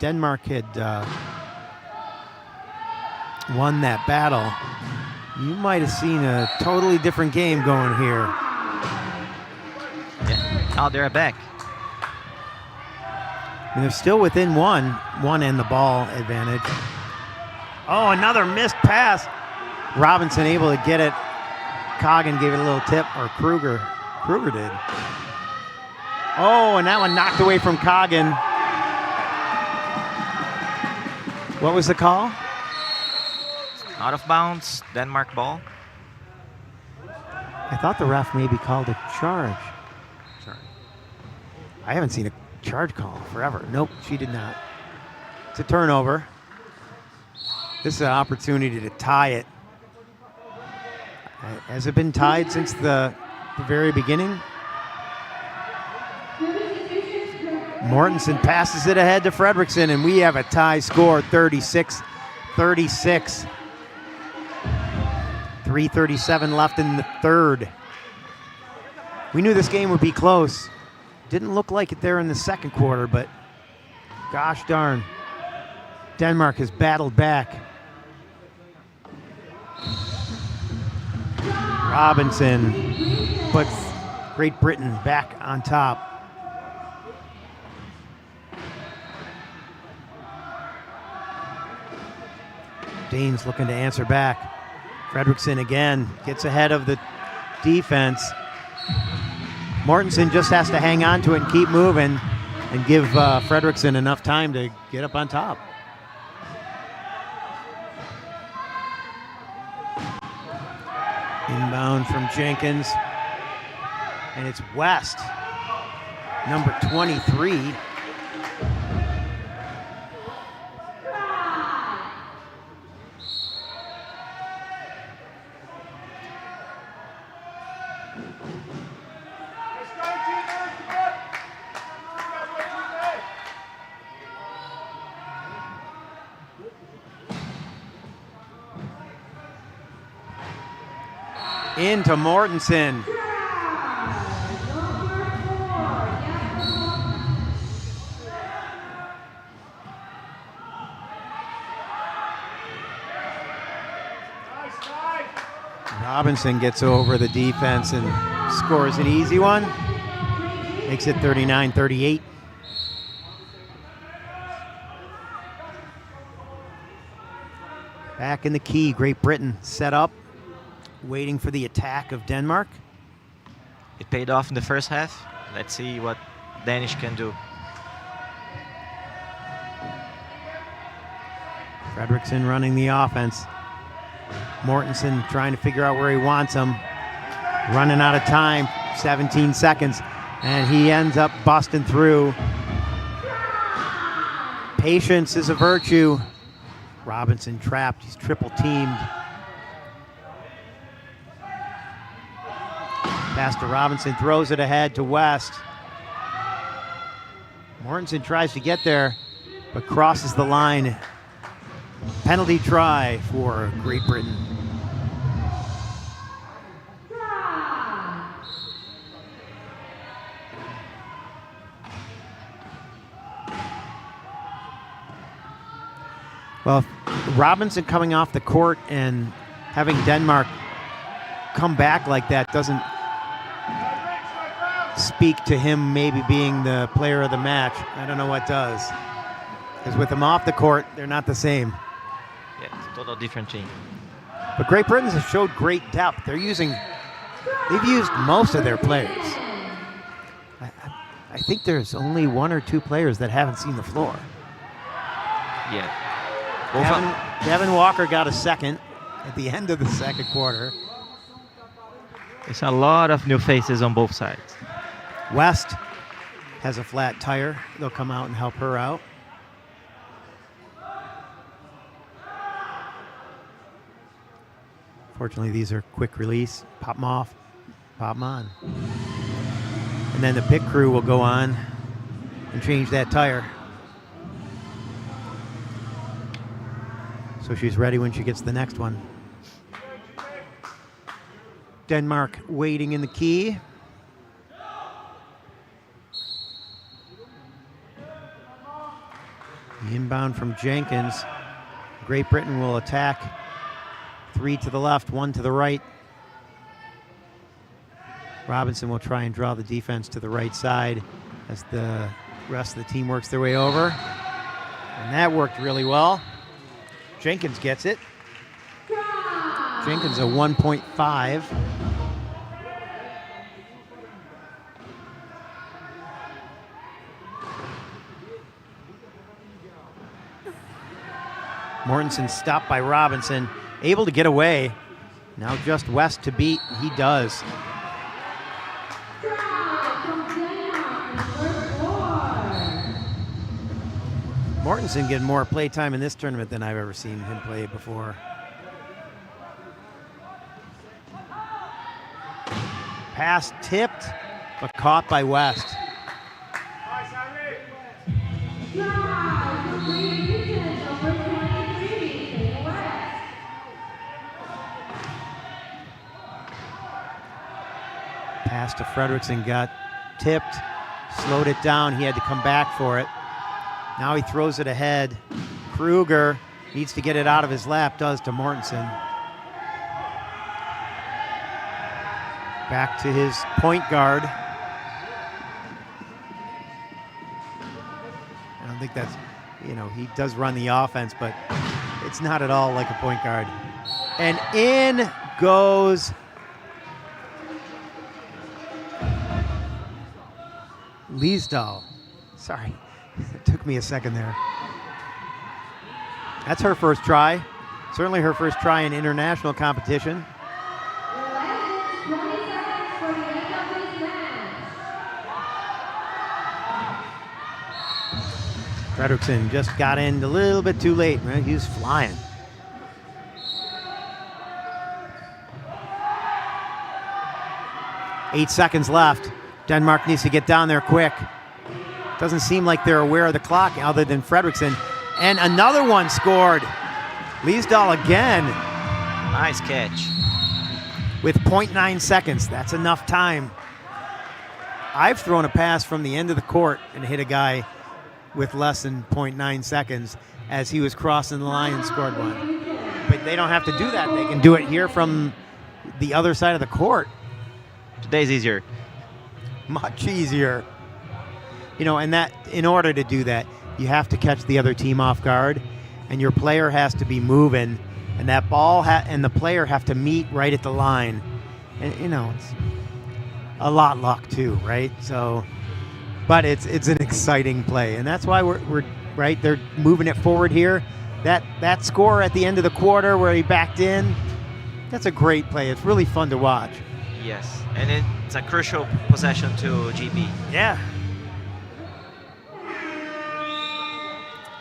Denmark had won that battle, you might have seen a totally different game going here. Yeah. Oh, they're back. And they're still within one and the ball advantage. Oh, another missed pass. Robinson able to get it. Coggin gave it a little tip, or Kruger did. Oh, and that one knocked away from Coggin. What was the call? Out of bounds, Denmark ball. I thought the ref maybe called a charge. Sure. I haven't seen a charge call forever. Nope, she did not. It's a turnover. This is an opportunity to tie it. Has it been tied since the very beginning? Mortensen passes it ahead to Fredrickson, and we have a tie score, 36-36. 3:37 left in the third. We knew this game would be close. Didn't look like it there in the second quarter, but gosh darn, Denmark has battled back. Robinson puts Great Britain back on top. Danes looking to answer back. Fredrickson again gets ahead of the defense. Mortensen just has to hang on to it and keep moving and give Fredrickson enough time to get up on top. Inbound from Jenkins. And it's West, number 23. Into Mortensen. Robinson gets over the defense and scores an easy one. Makes it 39-38. Back in the key, Great Britain set up, waiting for the attack of Denmark. It paid off in the first half. Let's see what Danish can do. Fredrickson running the offense. Mortensen trying to figure out where he wants him. Running out of time, 17 seconds, and he ends up busting through. Patience is a virtue. Robinson trapped, he's triple teamed. Pass to Robinson, throws it ahead to West. Mortensen tries to get there, but crosses the line. Penalty try for Great Britain. Well, Robinson coming off the court and having Denmark come back like that doesn't speak to him maybe being the player of the match. I don't know what does. Because with him off the court, they're not the same. Yeah, it's a total different team. But Great Britain has showed great depth. They've used most of their players. I think there's only one or two players that haven't seen the floor. Yeah. Devin Walker got a second at the end of the second quarter. There's a lot of new faces on both sides. West has a flat tire. They'll come out and help her out. Fortunately, these are quick release. Pop them off, pop them on. And then the pit crew will go on and change that tire. So she's ready when she gets the next one. Denmark waiting in the key. The inbound from Jenkins. Great Britain will attack. 3 to the left, 1 to the right. Robinson will try and draw the defense to the right side as the rest of the team works their way over. And that worked really well. Jenkins gets it. Jenkins a 1.5. Mortensen stopped by Robinson, able to get away. Now just West to beat. He does. Mortensen getting more play time in this tournament than I've ever seen him play before. Pass tipped, but caught by West. Pass to Fredrickson, got tipped, slowed it down. He had to come back for it. Now he throws it ahead. Kruger needs to get it out of his lap, does to Mortensen. Back to his point guard. I don't think that's, he does run the offense, but it's not at all like a point guard. And in goes Leesdahl. Sorry, it took me a second there. That's her first try. Certainly her first try in international competition. Fredrickson just got in a little bit too late, man. He was flying. Eight seconds left. Denmark needs to get down there quick. Doesn't seem like they're aware of the clock other than Fredrickson. And another one scored. Leesdahl again. Nice catch. With 0.9 seconds. That's enough time. I've thrown a pass from the end of the court and hit a guy with less than 0.9 seconds as he was crossing the line and scored one. But they don't have to do that. They can do it here from the other side of the court. Today's easier. Much easier. And that, in order to do that, you have to catch the other team off guard, and your player has to be moving, and that ball and the player have to meet right at the line. And, it's a lot luck too, right? So, but it's an exciting play, and that's why we're right. They're moving it forward here. That score at the end of the quarter where he backed in, that's a great play. It's really fun to watch. Yes, and it's a crucial possession to GB. Yeah.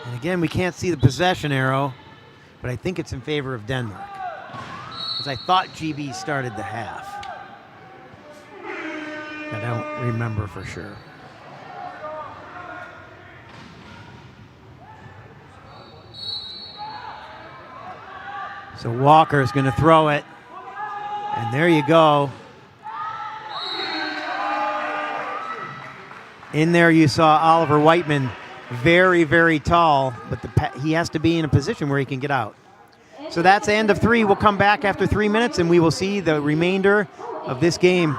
And again, we can't see the possession arrow, but I think it's in favor of Denmark, because I thought GB started the half. I don't remember for sure. So Walker's going to throw it, and there you go. In there you saw Oliver Whiteman, very, very tall, but he has to be in a position where he can get out. So that's the end of three. We'll come back after 3 minutes, and we will see the remainder of this game.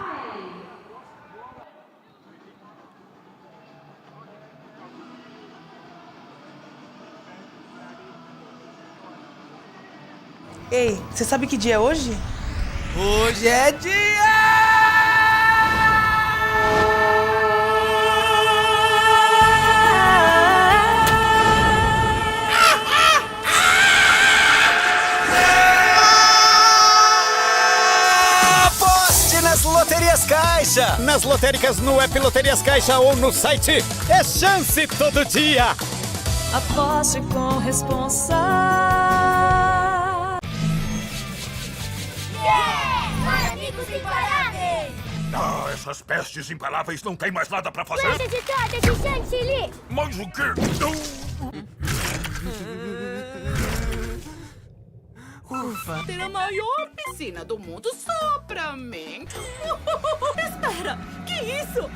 Ei, você sabe que dia é hoje? Hoje é dia! Aposte nas loterias Caixa! Nas lotéricas no app Loterias Caixa ou no site. É chance todo dia! Aposte com responsa. Amigos imparáveis! Ah, essas pestes imparáveis não tem mais nada pra fazer? Lanche de torta de chantilly! Mais o quê? Ufa! Ter a maior piscina do mundo só pra mim! Espera! Que isso?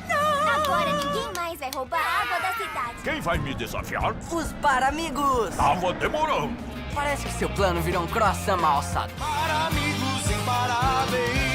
Não! Agora ninguém mais vai roubar a água da cidade! Quem vai me desafiar? Os Paramigos! Tava demorando! Parece que seu plano virou um croissant mal alçado. Para amigos imparáveis!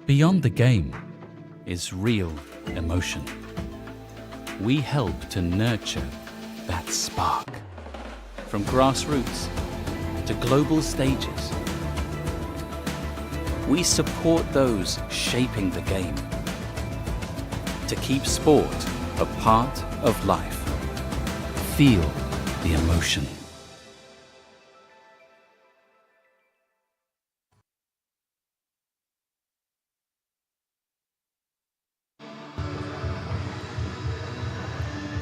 Beyond the game is real emotion. We help to nurture that spark. From grassroots to global stages, we support those shaping the game to keep sport a part of life. Feel the emotion.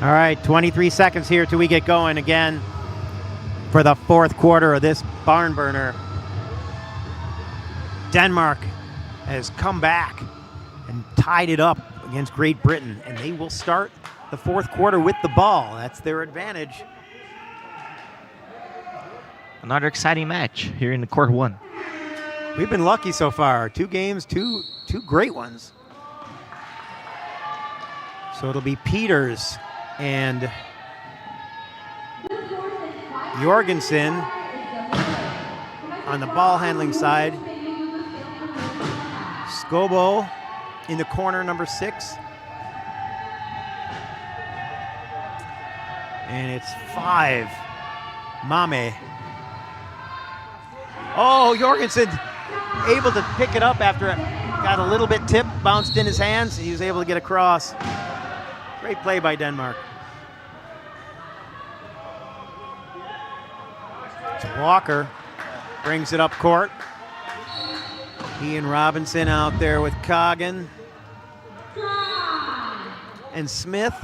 All right, 23 seconds here till we get going again for the fourth quarter of this barn burner. Denmark has come back and tied it up against Great Britain, and they will start the fourth quarter with the ball. That's their advantage. Another exciting match here in the court one. We've been lucky so far. 2 games, two great ones. So it'll be Peters and Jorgensen on the ball handling side. Skobo in the corner, number 6. And it's 5. Mame. Oh, Jorgensen able to pick it up after it got a little bit tipped, bounced in his hands. He was able to get across. Great play by Denmark. So Walker brings it up court. He and Robinson out there with Coggin and Smith.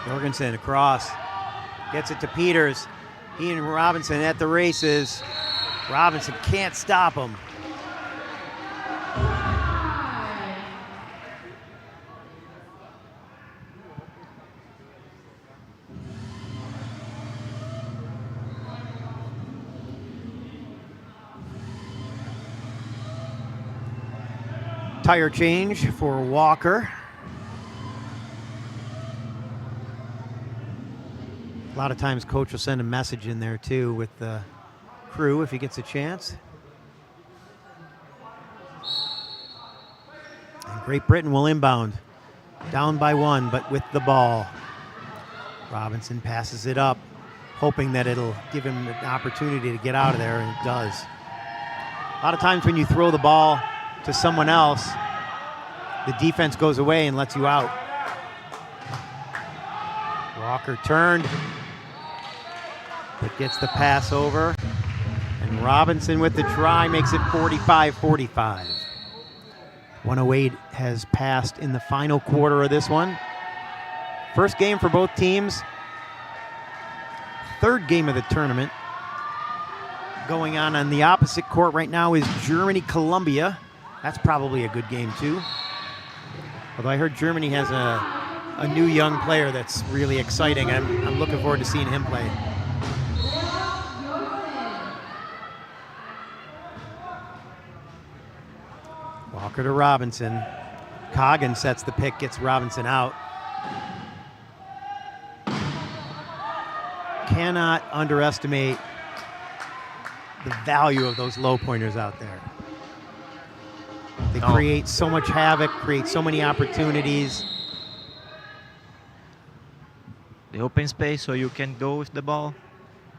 Jorgensen across, gets it to Peters. He and Robinson at the races. Robinson can't stop him. Tire change for Walker. A lot of times coach will send a message in there too with the crew if he gets a chance. And Great Britain will inbound. Down by 1, but with the ball. Robinson passes it up, hoping that it'll give him an opportunity to get out of there, and it does. A lot of times when you throw the ball to someone else, the defense goes away and lets you out. Walker turned, but gets the pass over. And Robinson with the try makes it 45-45. 108 has passed in the final quarter of this one. First game for both teams. Third game of the tournament. Going on the opposite court right now is Germany-Colombia. That's probably a good game too. Although I heard Germany has a new young player that's really exciting. I'm looking forward to seeing him play. Walker to Robinson. Coggin sets the pick, gets Robinson out. Cannot underestimate the value of those low pointers out there. They create so much havoc, create so many opportunities. They open space so you can go with the ball.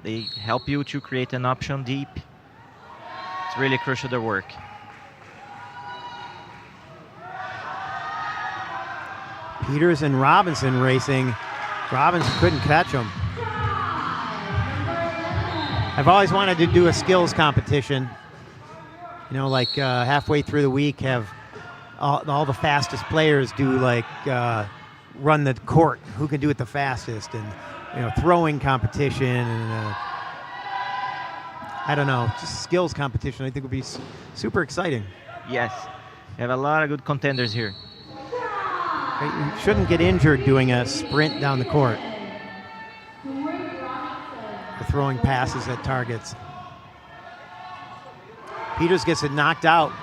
They help you to create an option deep. It's really crucial their work. Peters and Robinson racing. Robinson couldn't catch him. I've always wanted to do a skills competition. You know, like halfway through the week, have all the fastest players do like run the court. Who can do it the fastest? And throwing competition and I don't know, just skills competition. I think would be super exciting. Yes, you have a lot of good contenders here. You shouldn't get injured doing a sprint down the court or throwing passes at targets. Peters gets it knocked out.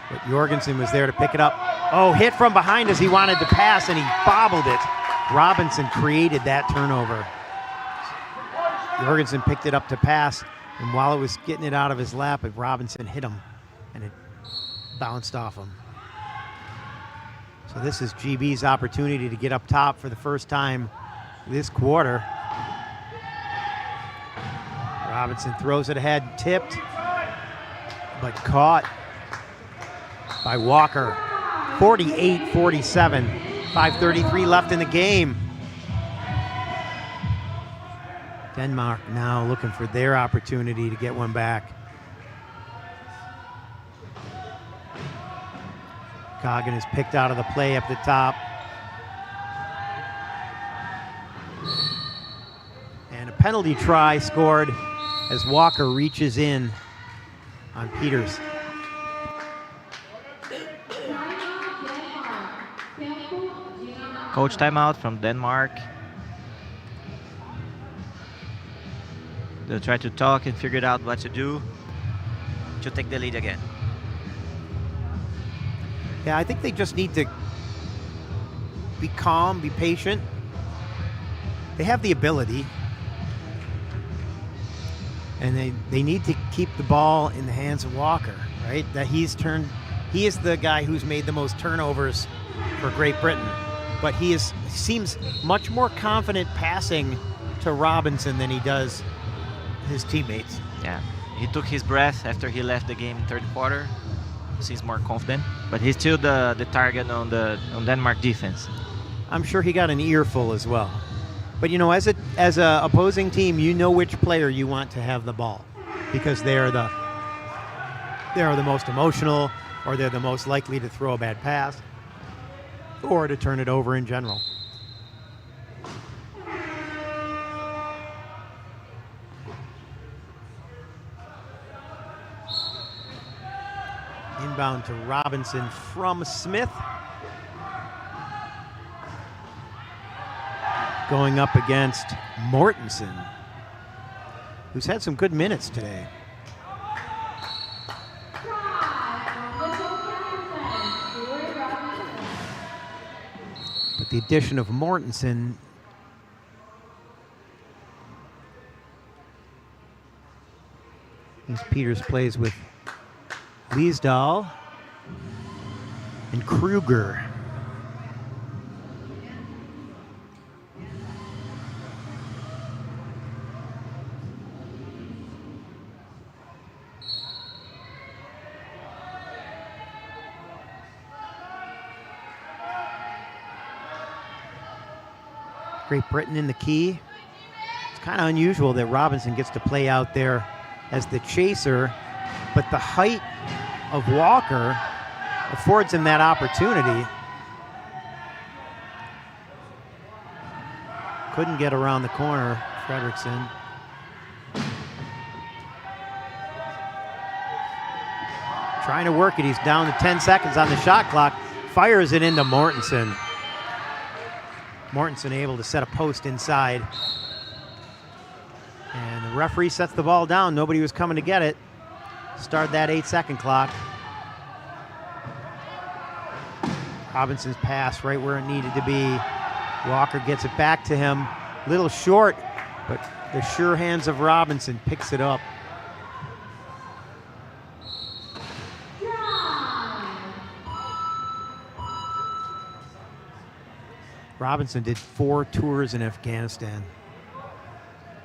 But Jorgensen was there to pick it up. Oh, hit from behind as he wanted to pass, and he bobbled it. Robinson created that turnover. Jorgensen picked it up to pass, and while it was getting it out of his lap, Robinson hit him, and it bounced off him. So this is GB's opportunity to get up top for the first time this quarter. Robinson throws it ahead, tipped, but caught by Walker. 48-47, 5:33 left in the game. Denmark now looking for their opportunity to get one back. Coggin is picked out of the play up the top. And a penalty try scored as Walker reaches in on Peters. Coach timeout from Denmark. They'll try to talk and figure out what to do to take the lead again. Yeah, I think they just need to be calm, be patient. They have the ability. And they need to keep the ball in the hands of Walker, right? That he is the guy who's made the most turnovers for Great Britain. But he seems much more confident passing to Robinson than he does his teammates. Yeah, he took his breath after he left the game in third quarter. Seems more confident, but he's still the target on Denmark defense. I'm sure he got an earful as well. But you know, as a opposing team, you know which player you want to have the ball because they are the most emotional, or they're the most likely to throw a bad pass or to turn it over in general. Inbound to Robinson from Smith. Going up against Mortensen, who's had some good minutes today. But the addition of Mortensen as Peters plays with Liesdahl and Kruger. Great Britain in the key. It's kind of unusual that Robinson gets to play out there as the chaser, but the height of Walker affords him that opportunity. Couldn't get around the corner, Fredrickson. Trying to work it, he's down to 10 seconds on the shot clock. Fires it into Mortensen. Mortensen able to set a post inside. And the referee sets the ball down. Nobody was coming to get it. Start that 8-second clock. Robinson's pass right where it needed to be. Walker gets it back to him. Little short, but the sure hands of Robinson picks it up. Robinson did 4 tours in Afghanistan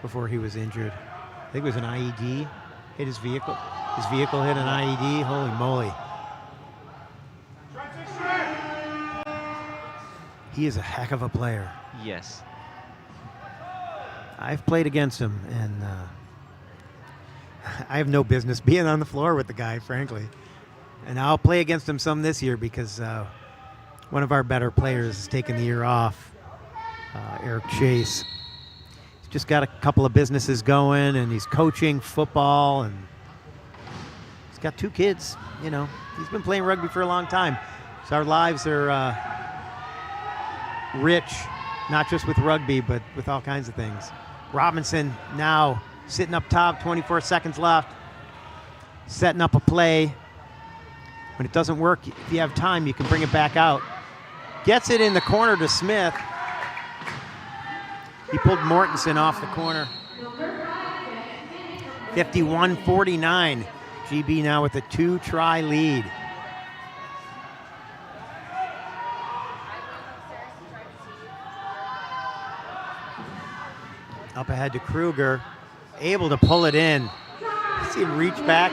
before he was injured. I think it was an IED, hit his vehicle. His vehicle hit an IED, holy moly. He is a heck of a player. Yes. I've played against him, and I have no business being on the floor with the guy, frankly. And I'll play against him some this year because one of our better players has taken the year off, Eric Chase. He's just got a couple of businesses going, and he's coaching football, and he's got 2 kids. You know, he's been playing rugby for a long time. So our lives are rich, not just with rugby, but with all kinds of things. Robinson now sitting up top, 24 seconds left, setting up a play. When it doesn't work, if you have time, you can bring it back out. Gets it in the corner to Smith. He pulled Mortensen off the corner. 51-49. GB now with a 2-try lead. Up ahead to Kruger, able to pull it in. See him reach back,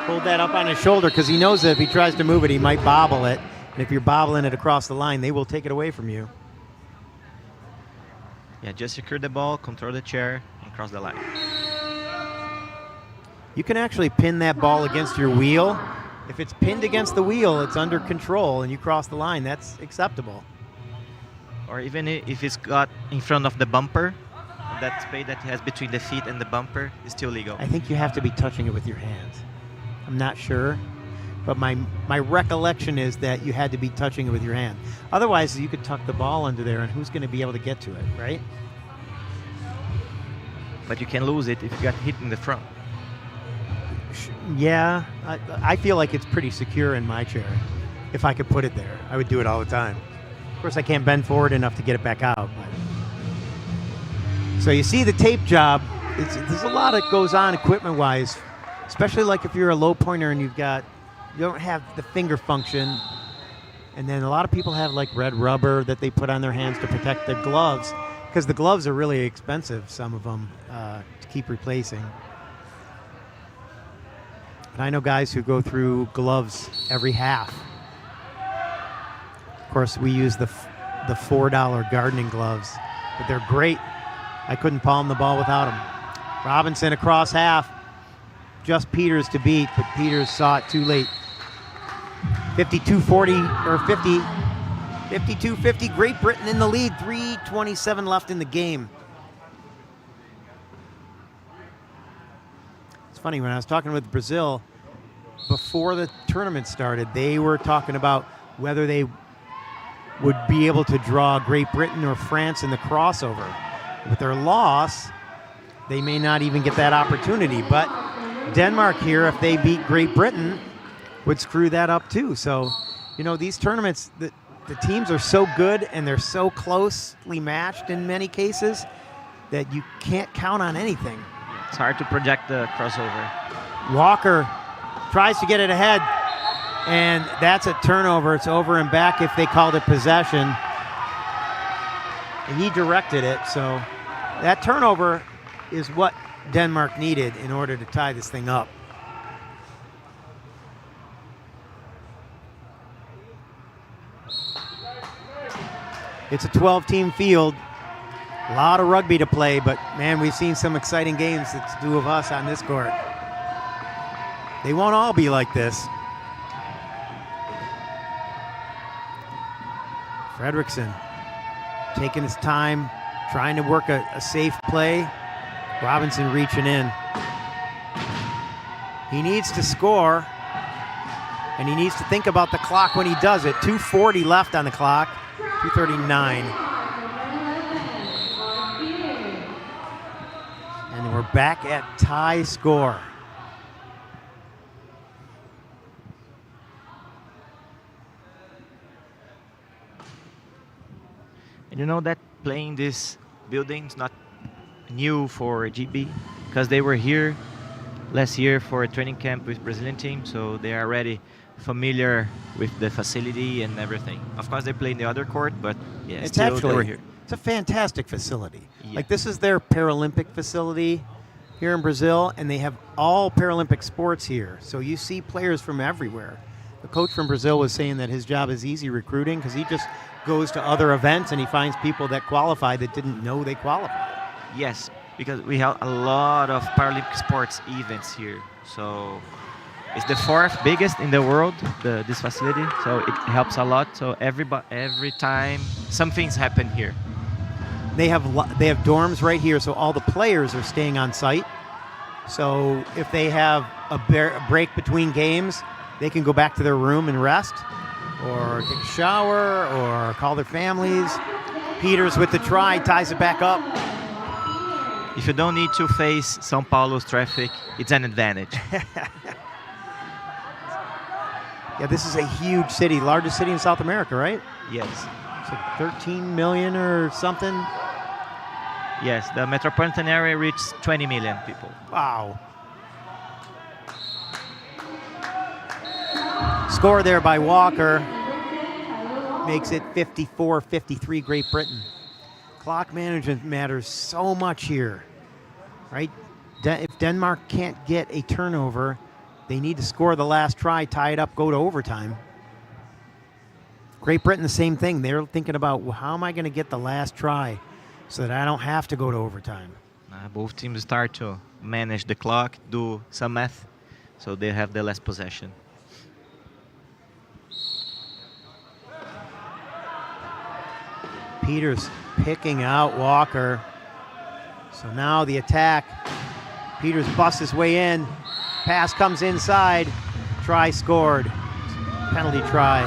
hold that up on his shoulder because he knows that if he tries to move it, he might bobble it. And if you're bobbling it across the line, they will take it away from you. Yeah, just secure the ball, control the chair, and cross the line. You can actually pin that ball against your wheel. If it's pinned against the wheel, it's under control, and you cross the line, that's acceptable. Or even if it's got in front of the bumper, that space that it has between the feet and the bumper is still legal. I think you have to be touching it with your hands. I'm not sure, but my recollection is that you had to be touching it with your hand. Otherwise, you could tuck the ball under there, and who's going to be able to get to it, right? But you can lose it if you got hit in the front. Yeah, I feel like it's pretty secure in my chair. If I could put it there, I would do it all the time. Of course, I can't bend forward enough to get it back out. But. So you see the tape job. There's a lot that goes on equipment-wise, especially like if you're a low pointer and you don't have the finger function. And then a lot of people have like red rubber that they put on their hands to protect their gloves, because the gloves are really expensive, some of them, to keep replacing. But I know guys who go through gloves every half. Of course, we use the $4 gardening gloves, but they're great. I couldn't palm the ball without them. Robinson across half. Just Peters to beat, but Peters saw it too late. 52-40, or 52-50. Great Britain in the lead. 3:27 left in the game. It's funny, when I was talking with Brazil, before the tournament started, they were talking about whether they would be able to draw Great Britain or France in the crossover. With their loss, they may not even get that opportunity. But Denmark here, if they beat Great Britain, would screw that up too. So, you know, these tournaments, the teams are so good and they're so closely matched in many cases that you can't count on anything. It's hard to project the crossover. Walker tries to get it ahead, and that's a turnover. It's over and back if they called it possession. He directed it, so that turnover is what Denmark needed in order to tie this thing up. It's a 12-team field. A lot of rugby to play, but man, we've seen some exciting games. It's two of us on this court. They won't all be like this. Fredrickson taking his time, trying to work a safe play. Robinson reaching in. He needs to score, and he needs to think about the clock when he does it. 2:40 left on the clock, 2:39. And we're back at tie score. And you know that playing this building is not new for GB, because they were here last year for a training camp with Brazilian team, so they are already familiar with the facility and everything. Of course, they play in the other court, but yeah, It's still actually, they were here. it's a fantastic facility. Yeah. Like, this is their Paralympic facility here in Brazil, and they have all Paralympic sports here. So you see players from everywhere. The coach from Brazil was saying that his job is easy recruiting because he just goes to other events and he finds people that qualify that didn't know they qualified. Yes, because we have a lot of Paralympic sports events here. So it's the fourth biggest in the world, this facility. So it helps a lot. So every time something's happen here. They have dorms right here, so all the players are staying on site. So if they have a break between games, they can go back to their room and rest, or take a shower, or call their families. Peters with the try, ties it back up. If you don't need to face São Paulo's traffic, it's an advantage. Yeah, this is a huge city, largest city in South America, right? Yes. It's like 13 million or something. Yes, the metropolitan area reaches 20 million people. Wow. Score there by Walker makes it 54-53 Great Britain. Clock management matters so much here, right? If Denmark can't get a turnover, they need to score the last try, tie it up, go to overtime. Great Britain, the same thing. They're thinking about, well, how am I going to get the last try so that I don't have to go to overtime? Both teams start to manage the clock, do some math, so they have the last possession. Peters picking out Walker. So now the attack. Peters busts his way in. Pass comes inside. Try scored. Penalty try.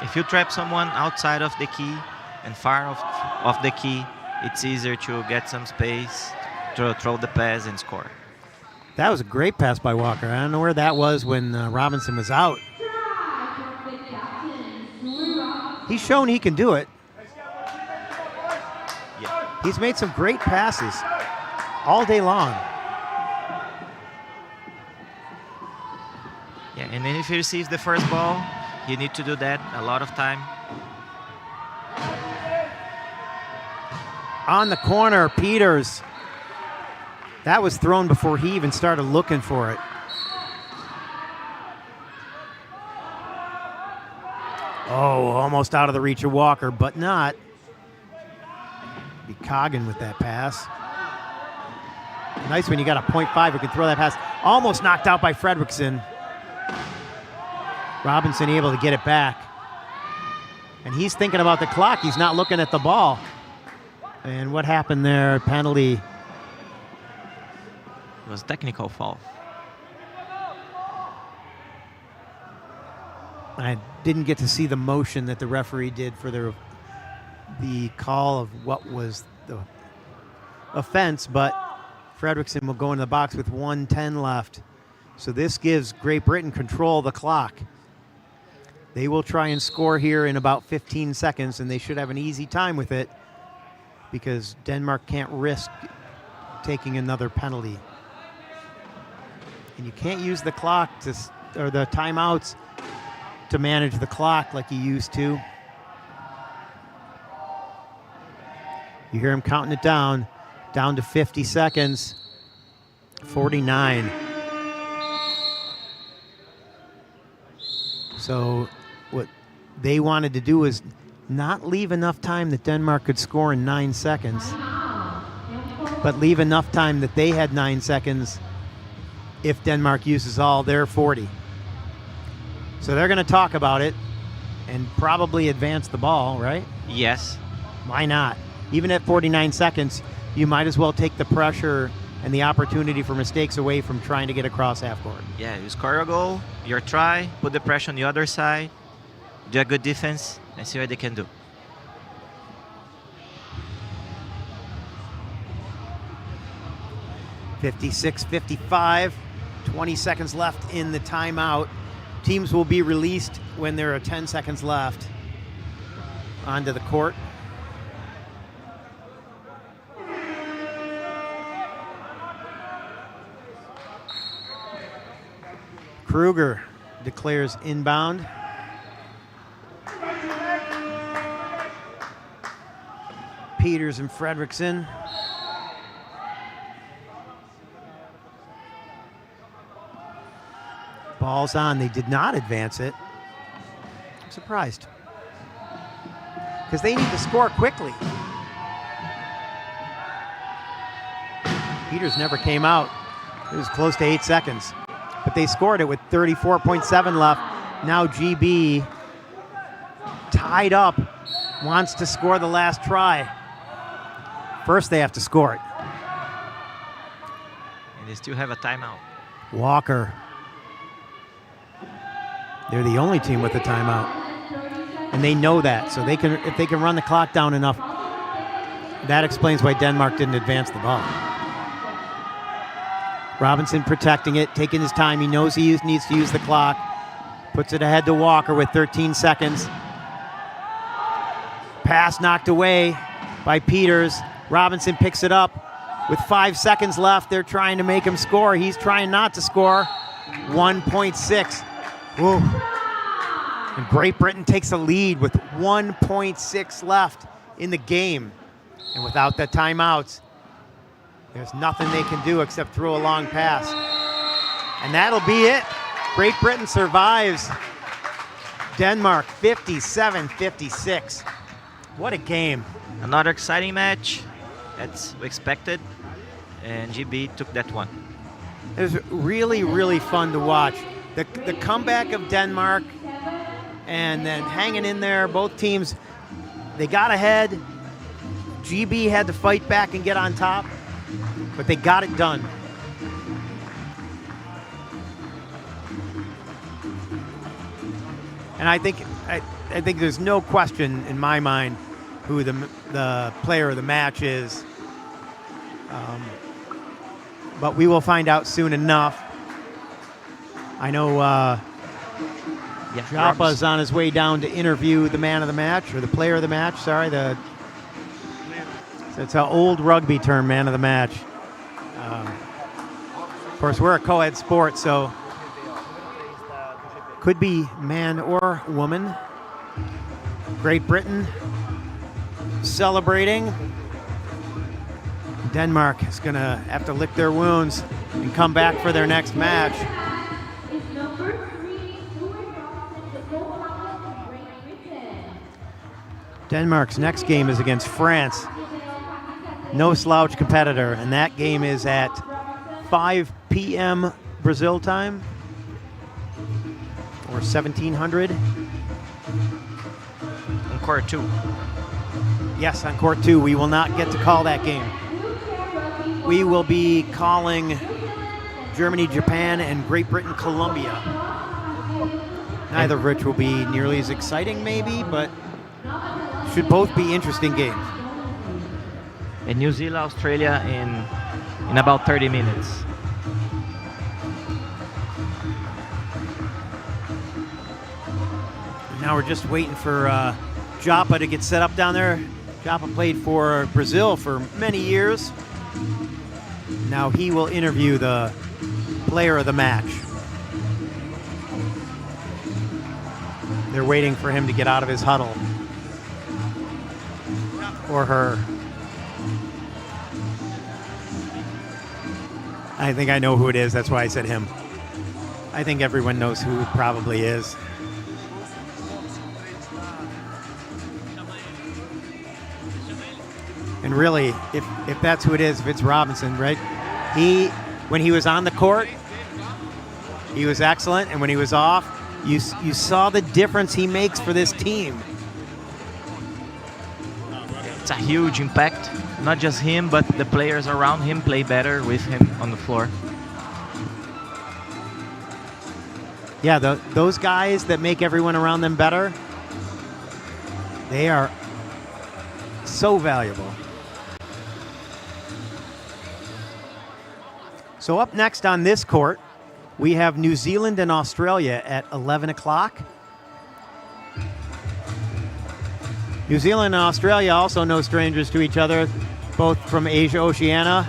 If you trap someone outside of the key and far off the key, it's easier to get some space, to throw the pass and score. That was a great pass by Walker. I don't know where that was when Robinson was out. He's shown he can do it. Yeah. He's made some great passes all day long. Yeah, and then if he receives the first ball, you need to do that a lot of time. On the corner, Peters. That was thrown before he even started looking for it. Oh, almost out of the reach of Walker, but not. Be Coggin with that pass. Nice when you got a .5 who can throw that pass. Almost knocked out by Fredrickson. Robinson able to get it back. And he's thinking about the clock. He's not looking at the ball. And what happened there? Penalty. It was technical foul. I didn't get to see the motion that the referee did for the call of what was the offense, but Fredrickson will go into the box with 1:10 left. So this gives Great Britain control of the clock. They will try and score here in about 15 seconds, and they should have an easy time with it because Denmark can't risk taking another penalty. And you can't use the clock or the timeouts to manage the clock like you used to. You hear him counting it down to 50 seconds. 49. So what they wanted to do is not leave enough time that Denmark could score in 9 seconds, but leave enough time that they had 9 seconds if Denmark uses all their 40. So they're going to talk about it and probably advance the ball, right? Yes. Why not? Even at 49 seconds, you might as well take the pressure and the opportunity for mistakes away from trying to get across half court. Yeah, you score a goal, your try, put the pressure on the other side, do a good defense, and see what they can do. (56-55), 20 seconds left in the timeout. Teams will be released when there are 10 seconds left onto the court. Kruger declares inbound. Peters and Fredrickson. Ball's on. They did not advance it. I'm surprised. Because they need to score quickly. Peters never came out. It was close to 8 seconds. But they scored it with 34.7 left. Now GB, tied up, wants to score the last try. First they have to score it. And they still have a timeout. Walker. They're the only team with a timeout. And they know that. So they can, if they can run the clock down enough, that explains why Denmark didn't advance the ball. Robinson protecting it, taking his time. He knows he needs to use the clock. Puts it ahead to Walker with 13 seconds. Pass knocked away by Peters. Robinson picks it up with 5 seconds left. They're trying to make him score. He's trying not to score. 1.6. Whoa. And Great Britain takes a lead with 1.6 left in the game. And without the timeouts, there's nothing they can do except throw a long pass. And that'll be it. Great Britain survives Denmark 57-56. What a game. Another exciting match, as expected, and GB took that one. It was really, really fun to watch. The comeback of Denmark and then hanging in there, both teams, they got ahead. GB had to fight back and get on top, but they got it done. And I think there's no question in my mind who the player of the match is. But we will find out soon enough. I know Japa's on his way down to interview the man of the match, or the player of the match, sorry. It's an old rugby term, man of the match. Of course, we're a co-ed sport, so could be man or woman. Great Britain celebrating. Denmark is going to have to lick their wounds and come back for their next match. Denmark's next game is against France. No slouch competitor, and that game is at 5 p.m. Brazil time, or 1700. On court 2. Yes, on court 2. We will not get to call that game. We will be calling Germany, Japan, and Great Britain, Colombia. Neither of which will be nearly as exciting, maybe, but should both be interesting games. And New Zealand, Australia in about 30 minutes. Now we're just waiting for Japa to get set up down there. Japa played for Brazil for many years. Now he will interview the player of the match. They're waiting for him to get out of his huddle. Or her. I think I know who it is. That's why I said him. I think everyone knows who it probably is. And really, if that's who it is, if it's Robinson, right? When he was on the court, he was excellent, and when he was off, you saw the difference he makes for this team. It's a huge impact. Not just him, but the players around him play better with him on the floor. Yeah, those guys that make everyone around them better, they are so valuable. So up next on this court, we have New Zealand and Australia at 11 o'clock. New Zealand and Australia also no strangers to each other, both from Asia, Oceania.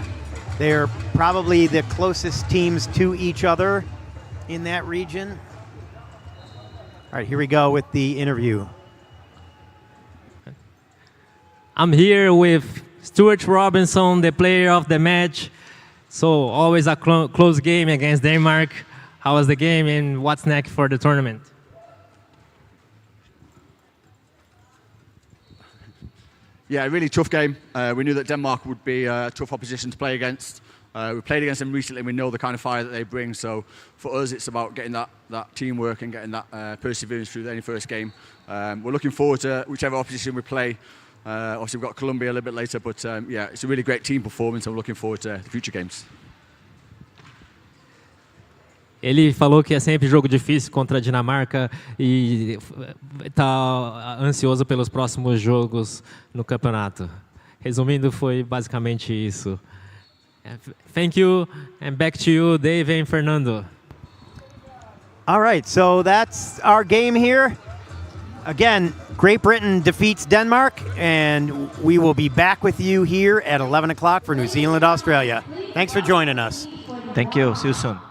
They're probably the closest teams to each other in that region. All right, here we go with the interview. I'm here with Stuart Robinson, the player of the match. So always a close game against Denmark. How was the game and what's next for the tournament? Yeah, a really tough game. We knew that Denmark would be a tough opposition to play against. We played against them recently, and we know the kind of fire that they bring. So for us, it's about getting that teamwork and getting that perseverance through any first game. We're looking forward to whichever opposition we play. Obviously, we've got Colombia a little bit later, but yeah, it's a really great team performance, and we're looking forward to the future games. Ele falou que é sempre jogo difícil contra a Dinamarca e está ansioso pelos próximos jogos no campeonato. Resumindo, foi basicamente isso. Thank you, and back to you, Dave and Fernando. All right, so that's our game here. Again, Great Britain defeats Denmark, and we will be back with you here at 11 o'clock for New Zealand, Australia. Thanks for joining us. Thank you. See you soon.